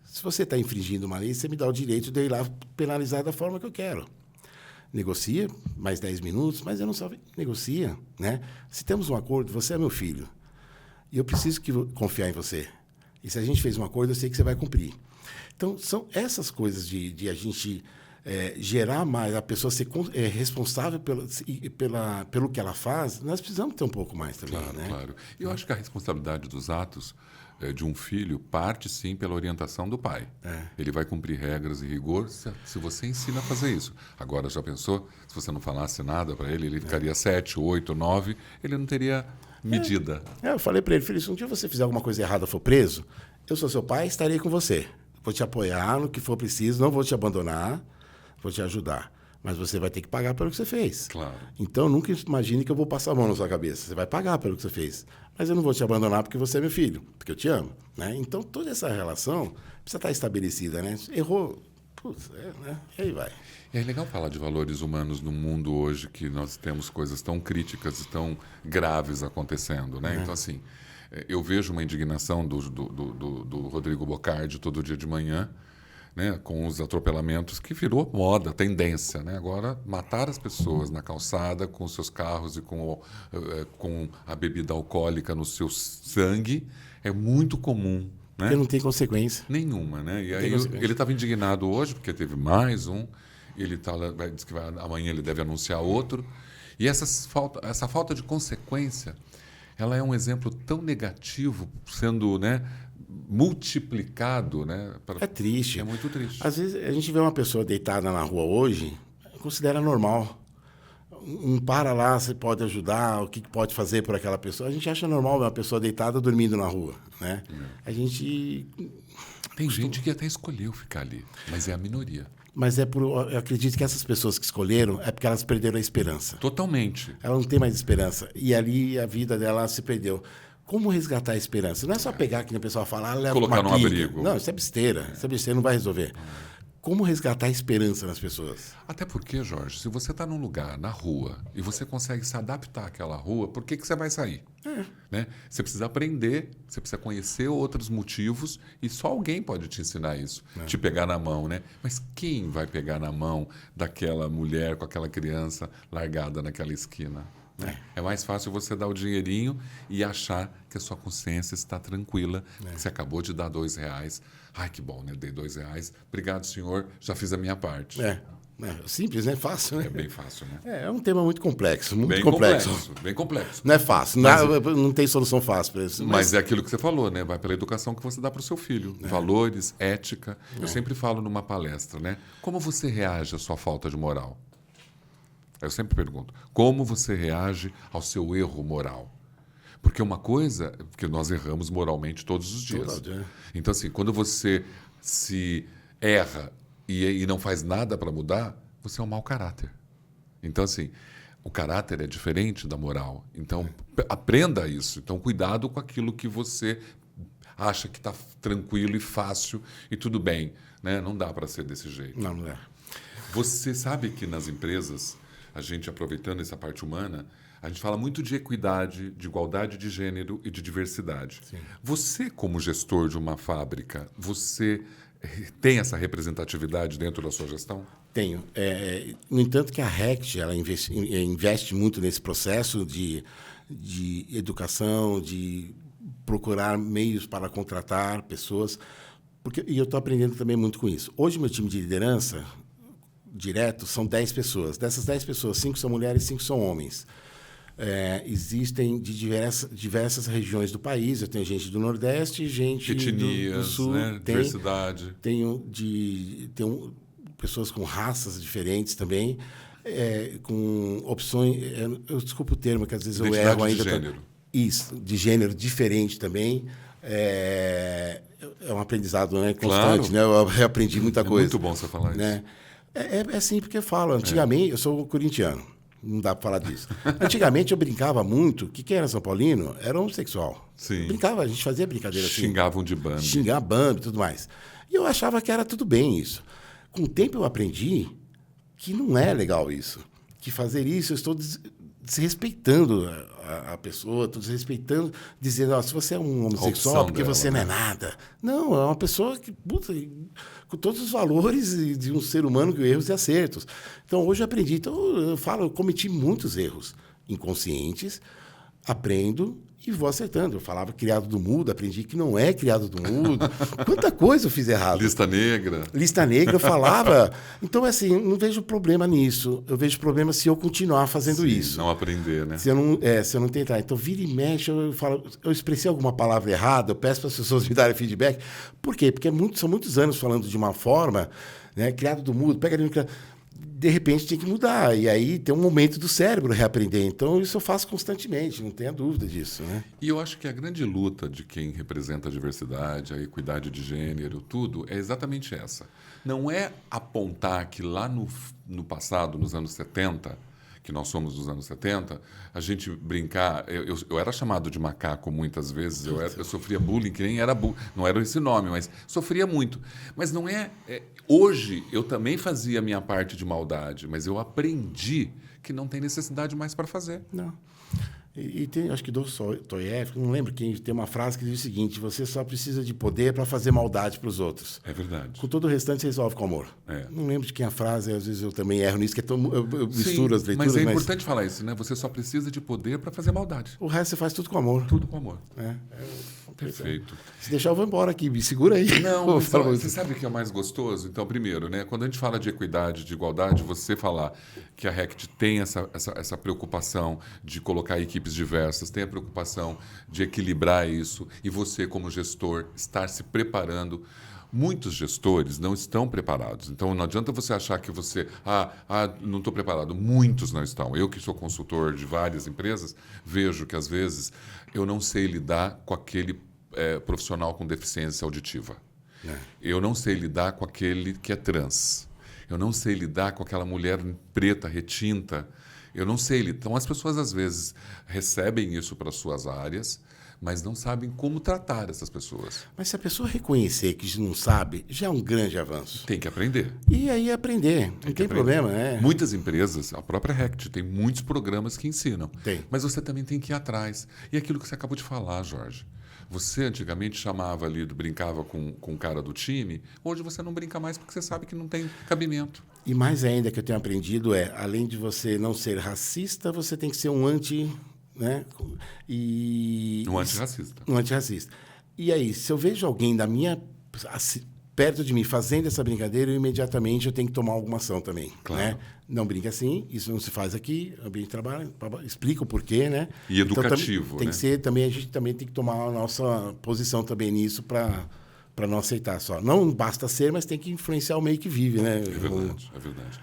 Se você está infringindo uma lei, você me dá o direito de eu ir lá penalizar da forma que eu quero. Negocia, mais 10 minutos, mas eu não só negocia, né? Se temos um acordo, você é meu filho. E eu preciso confiar em você. E se a gente fez um acordo, eu sei que você vai cumprir. Então, são essas coisas de a gente gerar mais, a pessoa ser responsável pelo que ela faz, nós precisamos ter um pouco mais também. Claro, né? claro. E eu acho que a responsabilidade dos atos de um filho parte, sim, pela orientação do pai. Ele vai cumprir regras e rigor se você ensina a fazer isso. Agora, já pensou? Se você não falasse nada para ele ficaria 7, 8, 9, ele não teria medida. Eu falei para ele, filho, se um dia você fizer alguma coisa errada ou for preso, eu sou seu pai, estarei com você. Vou te apoiar no que for preciso, não vou te abandonar, vou te ajudar. Mas você vai ter que pagar pelo que você fez. Claro. Então, nunca imagine que eu vou passar a mão na sua cabeça. Você vai pagar pelo que você fez. Mas eu não vou te abandonar porque você é meu filho, porque eu te amo. Né? Então, toda essa relação precisa estar estabelecida. Né? Errou, putz, né? E aí vai. E é legal falar de valores humanos num mundo hoje que nós temos coisas tão críticas e tão graves acontecendo. Né? Então, assim, eu vejo uma indignação do Rodrigo Bocardi todo dia de manhã, né, com os atropelamentos, que virou moda, tendência. Né? Agora, matar as pessoas na calçada com os seus carros e com a bebida alcoólica no seu sangue é muito comum. Né? Porque não tem consequência. Nenhuma. Né? E aí ele estava indignado hoje, porque teve mais um, ele diz que amanhã ele deve anunciar outro. E essa falta de consequência, ela é um exemplo tão negativo, sendo... né, multiplicado, né? É triste. É muito triste. Às vezes a gente vê uma pessoa deitada na rua hoje, considera normal. Um para lá, você pode ajudar, o que pode fazer por aquela pessoa. A gente acha normal uma pessoa deitada dormindo na rua, né? A gente... Tem gente que até escolheu ficar ali, mas é a minoria. Mas eu acredito que essas pessoas que escolheram é porque elas perderam a esperança. Totalmente. Ela não tem mais esperança. E ali a vida dela se perdeu. Como resgatar a esperança? Não é só pegar, que o pessoal fala, leva colocar uma num clínica. abrigo. Não, isso é besteira. Isso é besteira, não vai resolver. Como resgatar a esperança nas pessoas? Até porque, Jorge, se você está num lugar, na rua, e você consegue se adaptar àquela rua, por que você vai sair? Né? Você precisa aprender, você precisa conhecer outros motivos, e só alguém pode te ensinar isso, te pegar na mão. Né? Mas quem vai pegar na mão daquela mulher com aquela criança largada naquela esquina? É mais fácil você dar o dinheirinho e achar que a sua consciência está tranquila, que você acabou de dar R$2. Ai, que bom, né? Dei R$2. Obrigado, senhor. Já fiz a minha parte. Simples, né? Fácil, né? É bem fácil, né? É um tema muito complexo, muito bem complexo. Bem complexo. Não é fácil, não tem solução fácil para isso. Mas é aquilo que você falou, né? Vai pela educação que você dá para o seu filho. Valores, ética. Eu sempre falo numa palestra, né? Como você reage à sua falta de moral? Eu sempre pergunto, como você reage ao seu erro moral? Porque uma coisa, porque nós erramos moralmente todos os dias. Então, assim, quando você se erra e não faz nada para mudar, você é um mau caráter. Então, assim, o caráter é diferente da moral. Então, aprenda isso. Então, cuidado com aquilo que você acha que está tranquilo e fácil e tudo bem. Né? Não dá para ser desse jeito. Não é. Você sabe que nas empresas, a gente aproveitando essa parte humana, a gente fala muito de equidade, de igualdade de gênero e de diversidade. Sim. Você, como gestor de uma fábrica, você tem essa representatividade dentro da sua gestão? Tenho. No entanto, que a RECT ela investe muito nesse processo de educação, de procurar meios para contratar pessoas, e eu estou aprendendo também muito com isso. Hoje, meu time de liderança direto são 10 pessoas. Dessas 10 pessoas, 5 são mulheres e 5 são homens. Existem de diversas regiões do país. Eu tenho gente do Nordeste, gente do Sul. Né? Diversidade. Tenho pessoas com raças diferentes também, com opções... Eu desculpo o termo, que às vezes eu erro ainda. De gênero. Isso, de gênero diferente também. É um aprendizado, né, constante. Claro. Né? Eu aprendi muita coisa. Muito bom você falar né? isso. É assim porque eu falo. Antigamente, eu sou corintiano. Não dá para falar disso. Antigamente eu brincava muito. Quem era São Paulino era homossexual. Sim. Brincava, a gente fazia brincadeira assim. Xingavam de Bambi. Xingar Bambi e tudo mais. E eu achava que era tudo bem isso. Com o tempo eu aprendi que não é legal isso. Que fazer isso eu estou desrespeitando a pessoa, estou desrespeitando, dizendo, se você é um homossexual, porque você não é nada. Não, é uma pessoa que, com todos os valores de um ser humano, com erros e acertos. Então, hoje eu aprendi. Então, eu cometi muitos erros inconscientes, aprendo e vou acertando. Eu falava criado do mudo, aprendi que não é criado do mudo. Quanta coisa eu fiz errado. Lista negra. Lista negra, eu falava. Então, assim, não vejo problema nisso. Eu vejo problema se eu continuar fazendo isso. Não aprender, né? Se eu não tentar. Então, vira e mexe, eu expressei alguma palavra errada, eu peço para as pessoas me darem feedback. Por quê? Porque são muitos anos falando de uma forma, né, criado do mudo, pega ali... De repente tem que mudar. E aí tem um momento do cérebro reaprender. Então, isso eu faço constantemente, não tenha dúvida disso. Né? E eu acho que a grande luta de quem representa a diversidade, a equidade de gênero, tudo, é exatamente essa. Não é apontar que lá no passado, nos anos 70, que nós somos dos anos 70, a gente brincar... Eu era chamado de macaco muitas vezes, eu sofria bullying, que nem era não era esse nome, mas sofria muito. Mas não é... Hoje, eu também fazia a minha parte de maldade, mas eu aprendi que não tem necessidade mais para fazer. Não. E tem, acho que Dostoiévski, não lembro quem, tem uma frase que diz o seguinte: você só precisa de poder para fazer maldade para os outros. É verdade. Com todo o restante, você resolve com amor. Não lembro de quem é a frase, às vezes eu também erro nisso, que eu misturo as leituras. Mas é importante falar isso, né? Você só precisa de poder para fazer maldade. O resto você faz tudo com amor. Tudo com amor. Perfeito. Se deixar, eu vou embora aqui. Me segura aí. Não, você sabe o que é mais gostoso? Então, primeiro, né, quando a gente fala de equidade, de igualdade, você falar que a RECT tem essa preocupação de colocar equipes diversas, tem a preocupação de equilibrar isso, e você, como gestor, estar se preparando. Muitos gestores não estão preparados. Então, não adianta você achar que você... não estou preparado. Muitos não estão. Eu, que sou consultor de várias empresas, vejo que, às vezes, eu não sei lidar com aquele profissional com deficiência auditiva. Eu não sei lidar com aquele que é trans. Eu não sei lidar com aquela mulher preta, retinta. Eu não sei lidar. Então, as pessoas, às vezes, recebem isso para suas áreas, mas não sabem como tratar essas pessoas. Mas se a pessoa reconhecer que não sabe, já é um grande avanço. Tem que aprender. E aí aprender. Não tem problema, né? Muitas empresas, a própria RECT, tem muitos programas que ensinam. Tem. Mas você também tem que ir atrás. E aquilo que você acabou de falar, Jorge. Você antigamente chamava ali, brincava com o cara do time. Hoje você não brinca mais porque você sabe que não tem cabimento. E mais ainda que eu tenho aprendido além de você não ser racista, você tem que ser um né? Um antirracista. Um antirracista. E aí, se eu vejo alguém perto de mim fazendo essa brincadeira, imediatamente eu tenho que tomar alguma ação também. Claro. Né? Não brinca assim, isso não se faz aqui, ambiente de trabalho, explica o porquê, né? E educativo, então, tem que ser, também, a gente também tem que tomar a nossa posição também nisso para não aceitar só. Não basta ser, mas tem que influenciar o meio que vive, né? É verdade, é verdade.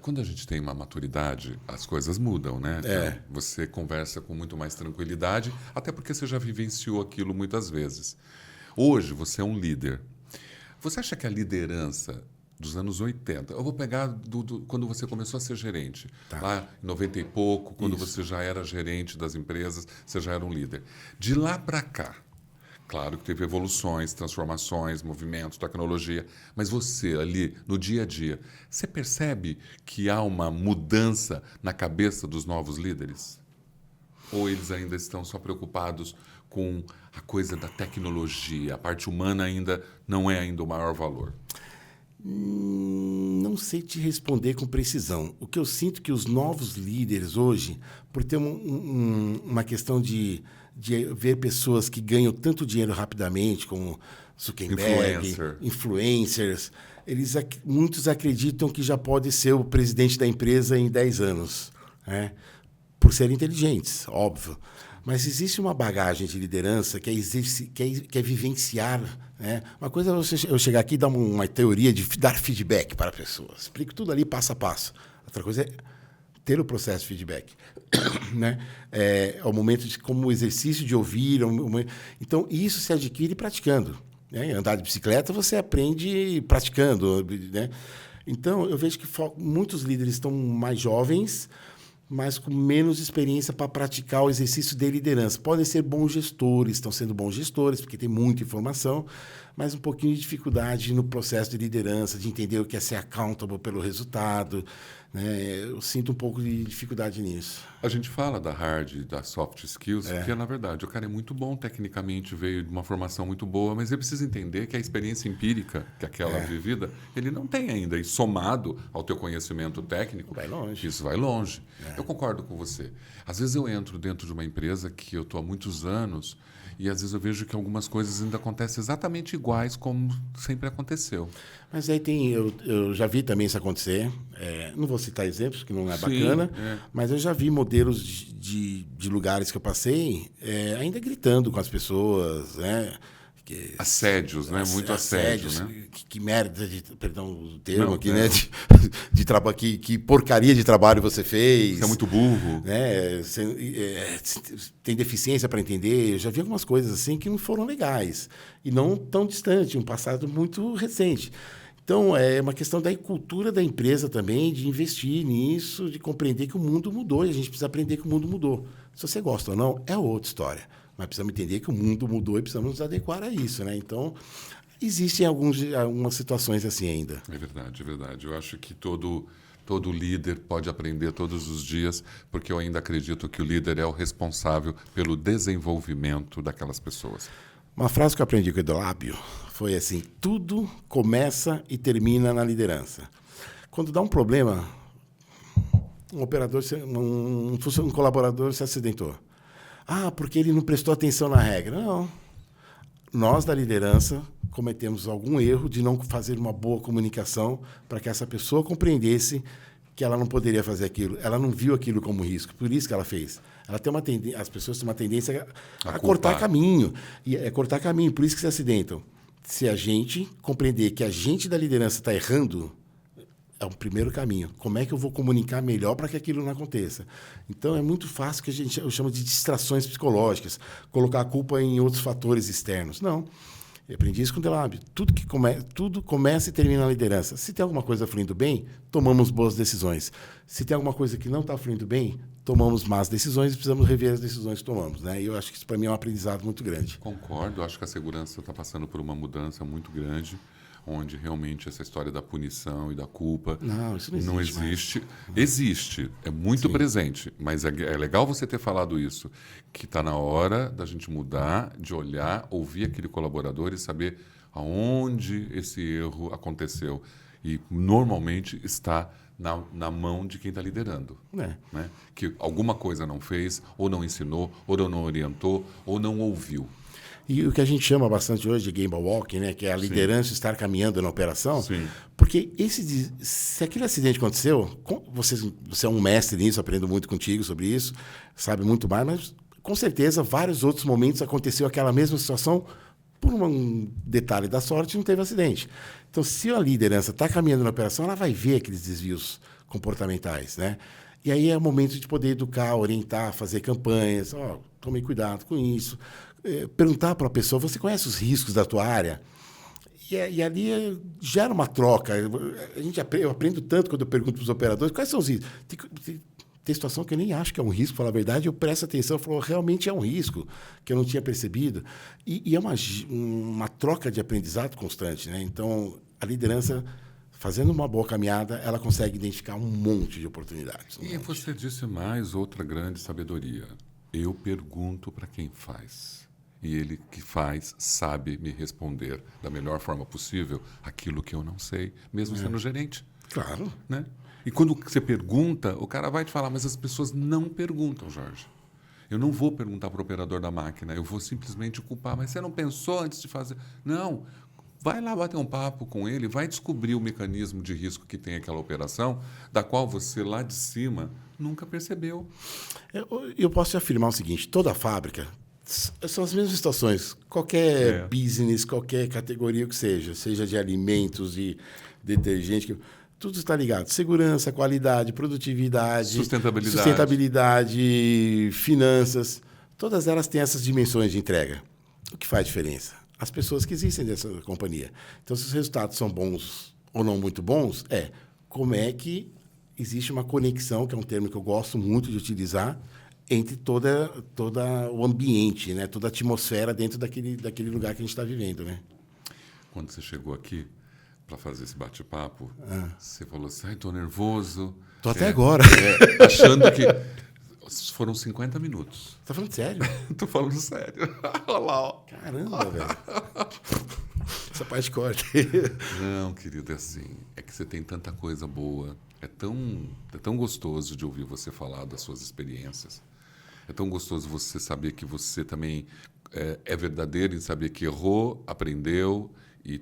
Quando a gente tem uma maturidade, as coisas mudam, né? Então, você conversa com muito mais tranquilidade, até porque você já vivenciou aquilo muitas vezes. Hoje, você é um líder. Você acha que a liderança dos anos 80... Eu vou pegar quando você começou a ser gerente. Tá. Lá em 90 e pouco, quando Isso. você já era gerente das empresas, você já era um líder. De lá para cá, claro que teve evoluções, transformações, movimentos, tecnologia, mas você ali, no dia a dia, você percebe que há uma mudança na cabeça dos novos líderes? Ou eles ainda estão só preocupados com a coisa da tecnologia? A parte humana ainda não é ainda o maior valor? Não sei te responder com precisão. O que eu sinto que os novos líderes hoje, por ter uma questão de ver pessoas que ganham tanto dinheiro rapidamente, como Zuckerberg, influencers, muitos acreditam que já pode ser o presidente da empresa em 10 anos, né? Por serem inteligentes, óbvio. Mas existe uma bagagem de liderança que é vivenciar. Né? Uma coisa é eu chegar aqui e dar uma teoria de dar feedback para a pessoa. Explico tudo ali passo a passo. Outra coisa é ter o processo de feedback. Né? É o momento de como o exercício de ouvir. Então, isso se adquire praticando. Né? Andar de bicicleta você aprende praticando. Né? Então, eu vejo que muitos líderes estão mais jovens, mas com menos experiência para praticar o exercício de liderança. Podem ser bons gestores, estão sendo bons gestores, porque tem muita informação, mas um pouquinho de dificuldade no processo de liderança, de entender o que é ser accountable pelo resultado. Né? Eu sinto um pouco de dificuldade nisso. A gente fala da hard e da soft skills, porque, na verdade, o cara é muito bom tecnicamente, veio de uma formação muito boa, mas ele precisa entender que a experiência empírica, que aquela vivida, ele não tem ainda. E somado ao teu conhecimento técnico, vai longe. Isso vai longe. Eu concordo com você. Às vezes eu entro dentro de uma empresa que eu estou há muitos anos e às vezes eu vejo que algumas coisas ainda acontecem exatamente iguais como sempre aconteceu. Mas aí eu já vi também isso acontecer. Não vou citar exemplos, que não é bacana, mas eu já vi modelos de lugares que eu passei ainda gritando com as pessoas, né? Assédios, né? Muito assédio, né? Que merda, perdão o termo aqui, né? De trabalho, que porcaria de trabalho você fez. Você é muito burro. Né? Tem deficiência para entender. Eu já vi algumas coisas assim que não foram legais. E não tão distante, um passado muito recente. Então, é uma questão da cultura da empresa também, de investir nisso, de compreender que o mundo mudou. E a gente precisa aprender que o mundo mudou. Se você gosta ou não, é outra história. Mas precisamos entender que o mundo mudou e precisamos nos adequar a isso, né? Então, existem algumas situações assim ainda. É verdade, é verdade. Eu acho que todo líder pode aprender todos os dias, porque eu ainda acredito que o líder é o responsável pelo desenvolvimento daquelas pessoas. Uma frase que eu aprendi com o Edolábio foi assim: tudo começa e termina na liderança. Quando dá um problema, um colaborador se acidentou. Porque ele não prestou atenção na regra. Não. Nós, da liderança, cometemos algum erro de não fazer uma boa comunicação para que essa pessoa compreendesse que ela não poderia fazer aquilo. Ela não viu aquilo como risco. Por isso que ela fez. Ela tem as pessoas têm uma tendência a cortar caminho. E cortar caminho. Por isso que se acidentam. Se a gente compreender que a gente da liderança está errando, é o primeiro caminho. Como é que eu vou comunicar melhor para que aquilo não aconteça? Então, é muito fácil que eu chamo de distrações psicológicas, colocar a culpa em outros fatores externos. Não. Eu aprendi isso com o Edolábio. Tudo começa e termina na liderança. Se tem alguma coisa fluindo bem, tomamos boas decisões. Se tem alguma coisa que não está fluindo bem, tomamos más decisões e precisamos rever as decisões que tomamos. Né? E eu acho que isso, para mim, é um aprendizado muito grande. Concordo. Acho que a segurança está passando por uma mudança muito grande, onde realmente essa história da punição e da culpa isso não existe. Existe, é muito presente, mas é legal você ter falado isso, que está na hora da gente mudar, de olhar, ouvir aquele colaborador e saber aonde esse erro aconteceu. E normalmente está na mão de quem está liderando. Né? Que alguma coisa não fez, ou não ensinou, ou não orientou, ou não ouviu. E o que a gente chama bastante hoje de game walking, né, que é a liderança estar caminhando na operação, Sim. porque se aquele acidente aconteceu, você é um mestre nisso, aprendo muito contigo sobre isso, sabe muito mais, mas com certeza vários outros momentos aconteceu aquela mesma situação, por um detalhe da sorte, não teve acidente. Então, se a liderança está caminhando na operação, ela vai ver aqueles desvios comportamentais, né? E aí é o momento de poder educar, orientar, fazer campanhas. Tome cuidado com isso. Perguntar para a pessoa, você conhece os riscos da tua área? E ali gera uma troca. Eu aprendo tanto quando eu pergunto para os operadores, quais são os riscos? Tem situação que eu nem acho que é um risco, para falar a verdade, eu presto atenção e falo, realmente é um risco, que eu não tinha percebido. E é uma troca de aprendizado constante, né? Então, a liderança, fazendo uma boa caminhada, ela consegue identificar um monte de oportunidades. Você disse mais outra grande sabedoria. Eu pergunto para quem faz. E ele que faz sabe me responder da melhor forma possível aquilo que eu não sei, mesmo sendo gerente. Claro. Né? E quando você pergunta, o cara vai te falar, mas as pessoas não perguntam, Jorge. Eu não vou perguntar para o operador da máquina, eu vou simplesmente culpar. Mas você não pensou antes de fazer? Não. Vai lá bater um papo com ele, vai descobrir o mecanismo de risco que tem aquela operação, da qual você lá de cima nunca percebeu. Eu posso te afirmar o seguinte, toda fábrica são as mesmas situações. Qualquer business, qualquer categoria que seja de alimentos, de detergente, tudo está ligado. Segurança, qualidade, produtividade, sustentabilidade, finanças. Todas elas têm essas dimensões de entrega. O que faz diferença? As pessoas que existem dessa companhia. Então, se os resultados são bons ou não muito bons, como é que existe uma conexão, que é um termo que eu gosto muito de utilizar, entre toda o ambiente, né? Toda a atmosfera dentro daquele lugar que a gente está vivendo. Né? Quando você chegou aqui para fazer esse bate-papo, você falou assim, estou nervoso. Estou até agora. Achando que... Foram 50 minutos. Tá falando sério? Tô falando sério. Olha lá, ó. Caramba, velho. Essa parte corta. Não, querido, é assim. É que você tem tanta coisa boa. É tão gostoso de ouvir você falar das suas experiências. É tão gostoso você saber que você também é verdadeiro em saber que errou, aprendeu e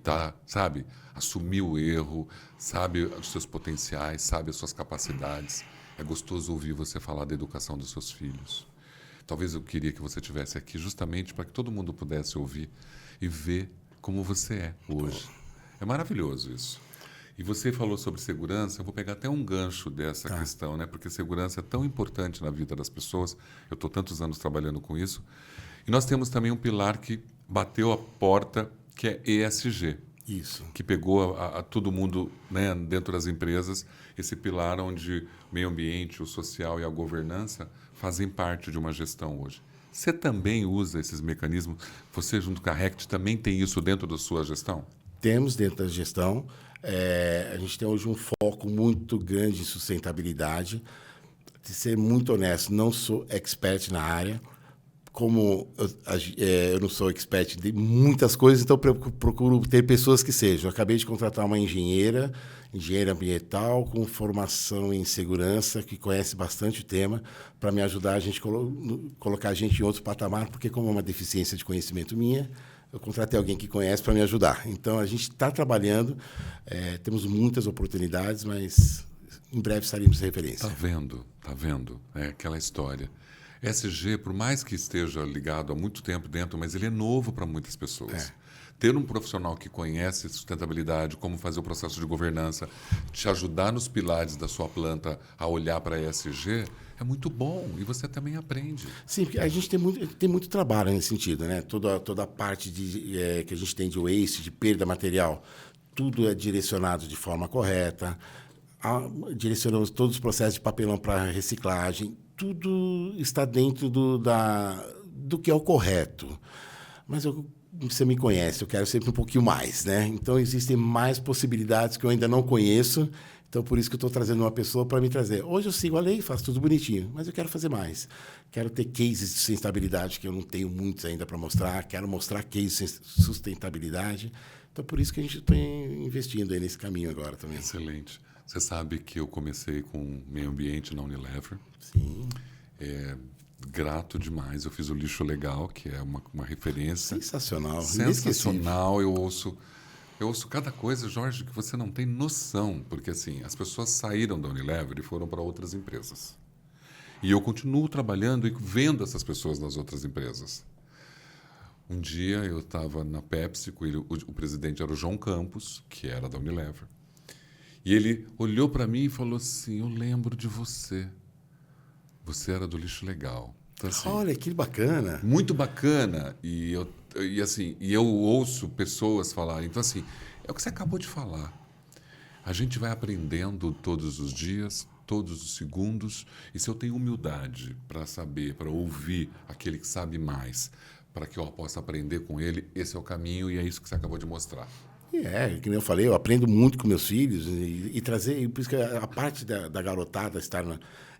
sabe, assumiu o erro, sabe os seus potenciais, sabe as suas capacidades. É gostoso ouvir você falar da educação dos seus filhos. Talvez eu queria que você estivesse aqui justamente para que todo mundo pudesse ouvir e ver como você é hoje. É maravilhoso isso. E você falou sobre segurança, eu vou pegar até um gancho dessa questão, né? Porque segurança é tão importante na vida das pessoas. Eu estou tantos anos trabalhando com isso. E nós temos também um pilar que bateu a porta, que é ESG. Isso. Que pegou a todo mundo, né, dentro das empresas, esse pilar onde o meio ambiente, o social e a governança fazem parte de uma gestão hoje. Você também usa esses mecanismos? Você, junto com a RECT, também tem isso dentro da sua gestão? Temos dentro da gestão. A gente tem hoje um foco muito grande em sustentabilidade. De ser muito honesto, não sou expert na área. Como eu não sou expert de muitas coisas, então procuro ter pessoas que sejam. Eu acabei de contratar uma engenheira ambiental com formação em segurança, que conhece bastante o tema, para me ajudar a gente colocar a gente em outro patamar, porque como é uma deficiência de conhecimento minha, eu contratei alguém que conhece para me ajudar. Então, a gente está trabalhando, temos muitas oportunidades, mas em breve estaremos de referência. Tá vendo? É aquela história. ESG, por mais que esteja ligado há muito tempo dentro, mas ele é novo para muitas pessoas. Ter um profissional que conhece sustentabilidade, como fazer o processo de governança, te ajudar nos pilares da sua planta a olhar para ESG, é muito bom e você também aprende. Sim, porque a gente tem muito trabalho nesse sentido, né? Toda a parte que a gente tem de waste, de perda material, tudo é direcionado de forma correta. Direcionamos todos os processos de papelão para reciclagem. Tudo está dentro do que é o correto. Mas você me conhece, eu quero sempre um pouquinho mais, né? Então, existem mais possibilidades que eu ainda não conheço. Então, por isso que eu estou trazendo uma pessoa para me trazer. Hoje eu sigo a lei, faço tudo bonitinho, mas eu quero fazer mais. Quero ter cases de sustentabilidade, que eu não tenho muitos ainda para mostrar. Quero mostrar cases de sustentabilidade. Então, por isso que a gente está investindo aí nesse caminho agora também. Excelente. Você sabe que eu comecei com meio ambiente na Unilever. Sim. Grato demais. Eu fiz o Lixo Legal, que é uma referência. Sensacional. Sensacional. Eu ouço cada coisa, Jorge, que você não tem noção. Porque, assim, as pessoas saíram da Unilever e foram para outras empresas. E eu continuo trabalhando e vendo essas pessoas nas outras empresas. Um dia eu estava na Pepsi, o presidente era o João Campos, que era da Unilever. E ele olhou para mim e falou assim, eu lembro de você. Você era do Lixo Legal. Então, assim, olha, que bacana. Muito bacana. E eu ouço pessoas falarem. Então, assim, é o que você acabou de falar. A gente vai aprendendo todos os dias, todos os segundos. E se eu tenho humildade para saber, para ouvir aquele que sabe mais, para que eu possa aprender com ele, esse é o caminho e é isso que você acabou de mostrar. Como eu falei, eu aprendo muito com meus filhos e trazer, por isso que a parte da garotada estar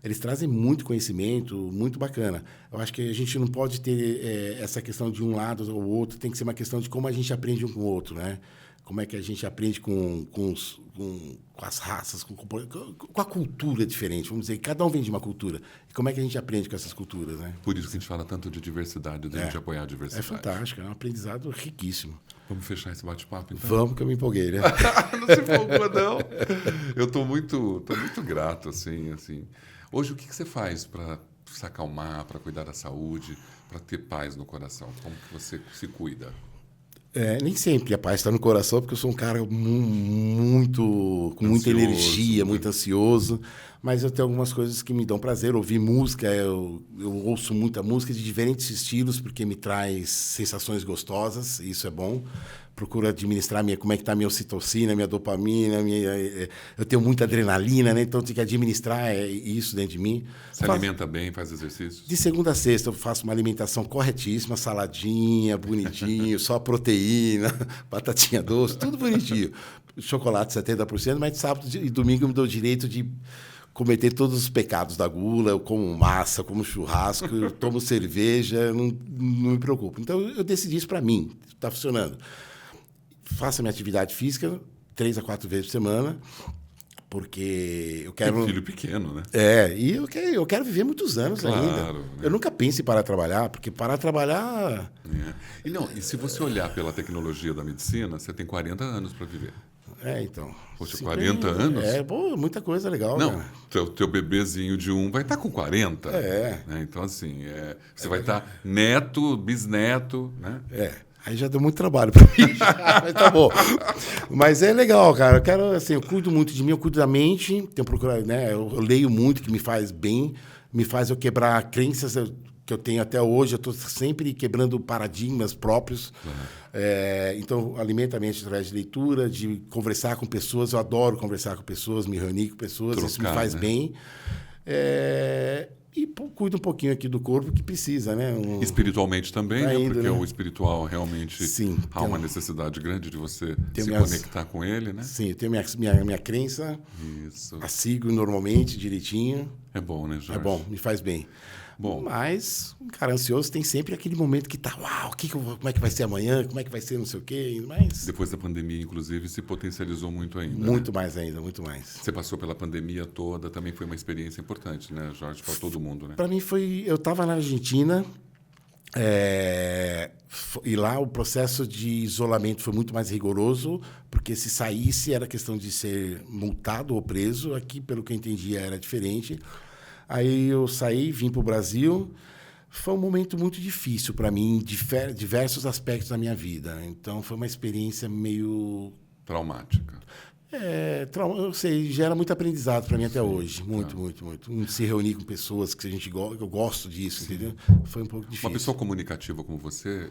eles trazem muito conhecimento, muito bacana. Eu acho que a gente não pode ter essa questão de um lado ou outro, tem que ser uma questão de como a gente aprende um com o outro, né? Como é que a gente aprende com as raças, com a cultura diferente. Vamos dizer, cada um vem de uma cultura. E como é que a gente aprende com essas culturas, né? Por isso que a gente fala tanto de diversidade, de apoiar a diversidade. É fantástico, é um aprendizado riquíssimo. Vamos fechar esse bate-papo, então? Vamos, que eu me empolguei, né? Não se empolgou, não. Eu estou muito grato, assim. Hoje, o que você faz para se acalmar, para cuidar da saúde, para ter paz no coração? Como que você se cuida? Nem sempre a paz está no coração, porque eu sou um cara com muita energia, muito ansioso, mas eu tenho algumas coisas que me dão prazer. Ouvir música, eu ouço muita música de diferentes estilos, porque me traz sensações gostosas, e isso é bom. Procuro administrar como é que está a minha ocitocina, minha dopamina, eu tenho muita adrenalina, né? Então eu tenho que administrar isso dentro de mim. Se alimenta bem, faz exercícios? De segunda a sexta eu faço uma alimentação corretíssima, saladinha, bonitinho, só proteína, batatinha doce, tudo bonitinho. Chocolate 70%, mas de sábado e domingo eu me dou o direito de cometer todos os pecados da gula. Eu como massa, como churrasco, eu tomo cerveja, não me preocupo. Então eu decidi isso para mim, está funcionando. Faço a minha atividade física 3 a 4 vezes por semana, porque eu quero... Tem filho pequeno, né? E eu quero viver muitos anos ainda. Né? Eu nunca penso em parar de trabalhar, porque parar de trabalhar... E se você olhar pela tecnologia da medicina, você tem 40 anos para viver. Então. Poxa, 40 anos? Muita coisa legal. Não, teu bebezinho de 1 vai estar com 40. Né? Então, assim, você vai estar neto, bisneto, né? Aí já deu muito trabalho para mim. Mas tá bom. Mas é legal, cara. Eu cuido muito de mim, eu cuido da mente, tenho procurado, né? Eu leio muito, que me faz bem, me faz eu quebrar crenças que eu tenho até hoje. Eu estou sempre quebrando paradigmas próprios. Então, alimento a mente através de leitura, de conversar com pessoas. Eu adoro conversar com pessoas, me reunir com pessoas. Isso me faz bem. E cuido um pouquinho aqui do corpo que precisa, né? Espiritualmente também, né? Porque o espiritual realmente há uma necessidade grande de você se conectar com ele, né? Sim, eu tenho minha crença. Isso. A sigo normalmente, direitinho. É bom, né, Jorge? É bom, me faz bem. Bom. Mas, um cara ansioso tem sempre aquele momento que tá, uau, como é que vai ser amanhã? Como é que vai ser não sei o quê? Mas... Depois da pandemia, inclusive, se potencializou muito ainda. Muito mais ainda, muito mais. Você passou pela pandemia toda, também foi uma experiência importante, né, Jorge? Para todo mundo, né? Para mim eu estava na Argentina, e lá o processo de isolamento foi muito mais rigoroso, porque se saísse era questão de ser multado ou preso. Aqui, pelo que eu entendia, era diferente. Aí eu saí, vim para o Brasil. Foi um momento muito difícil para mim, em diversos aspectos da minha vida. Então, foi uma experiência meio... Traumática. Eu sei, gera muito aprendizado para mim até hoje. Muito. Se reunir com pessoas que eu gosto disso, entendeu? Foi um pouco difícil. Uma pessoa comunicativa como você,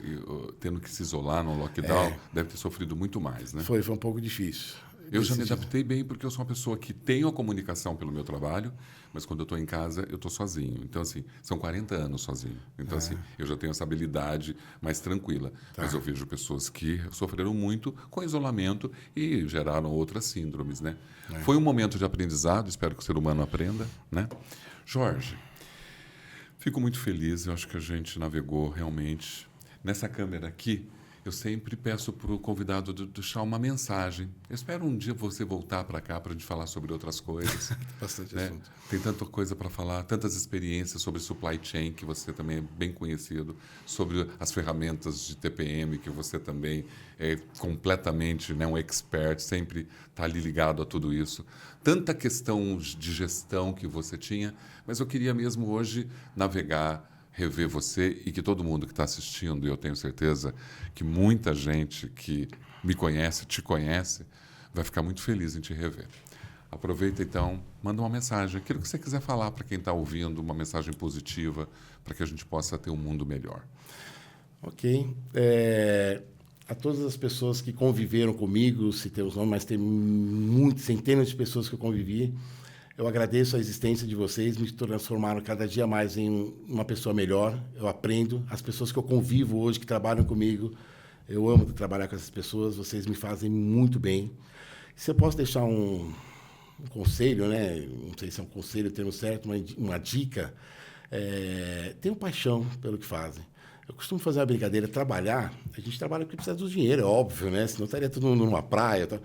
tendo que se isolar no lockdown, deve ter sofrido muito mais, né? Foi um pouco difícil. Eu já me adaptei bem porque eu sou uma pessoa que tenho a comunicação pelo meu trabalho, mas quando eu estou em casa, eu estou sozinho. Então, assim, são 40 anos sozinho. Então, assim, eu já tenho essa habilidade mais tranquila. Mas eu vejo pessoas que sofreram muito com isolamento e geraram outras síndromes, né? Foi um momento de aprendizado, espero que o ser humano aprenda, né? Jorge, fico muito feliz, eu acho que a gente navegou realmente. Nessa câmera aqui, eu sempre peço para o convidado deixar uma mensagem. Eu espero um dia você voltar para cá para a gente falar sobre outras coisas. Bastante né? assunto. Tem tanta coisa para falar, tantas experiências sobre supply chain, que você também é bem conhecido, sobre as ferramentas de TPM, que você também é completamente, né, um expert, sempre está ali ligado a tudo isso. Tanta questão de gestão que você tinha, mas eu queria mesmo hoje navegar, rever você e que todo mundo que está assistindo, e eu tenho certeza que muita gente que me conhece, te conhece, vai ficar muito feliz em te rever. Aproveita então, manda uma mensagem, aquilo que você quiser falar para quem está ouvindo, uma mensagem positiva, para que a gente possa ter um mundo melhor. Ok. A todas as pessoas que conviveram comigo, citei os nomes, mas tem centenas de pessoas que eu convivi, eu agradeço a existência de vocês, me transformaram cada dia mais em uma pessoa melhor. Eu aprendo. As pessoas que eu convivo hoje, que trabalham comigo, eu amo trabalhar com essas pessoas, vocês me fazem muito bem. Se eu posso deixar conselho, né? Não sei se é um conselho o termo certo, mas uma dica. Tenham paixão pelo que fazem. Eu costumo fazer uma brincadeira, trabalhar, a gente trabalha porque precisa do dinheiro, é óbvio, né? Senão estaria tudo numa praia. Tá?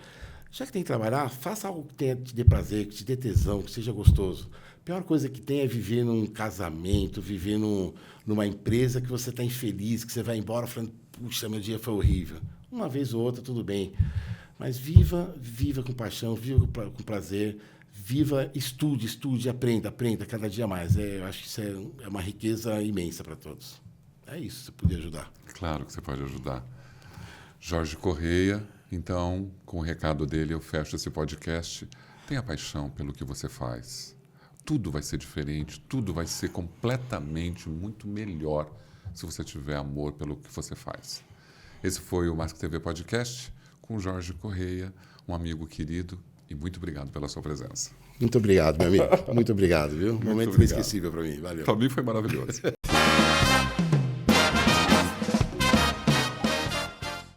Já que tem que trabalhar, faça algo que te dê prazer, que te dê tesão, que seja gostoso. A pior coisa que tem é viver num casamento, viver numa empresa que você está infeliz, que você vai embora falando, puxa, meu dia foi horrível. Uma vez ou outra, tudo bem. Mas viva com paixão, viva com prazer, estude, aprenda cada dia mais. Eu acho que isso é uma riqueza imensa para todos. É isso, você podia ajudar. Claro que você pode ajudar. Jorge Correia, então, com o recado dele, eu fecho esse podcast. Tenha paixão pelo que você faz. Tudo vai ser diferente, tudo vai ser completamente muito melhor se você tiver amor pelo que você faz. Esse foi o Mask TV Podcast com Jorge Correia, um amigo querido, e muito obrigado pela sua presença. Muito obrigado, meu amigo. Muito obrigado, viu? Muito Momento obrigado. inesquecível para mim. Valeu. Para mim foi maravilhoso.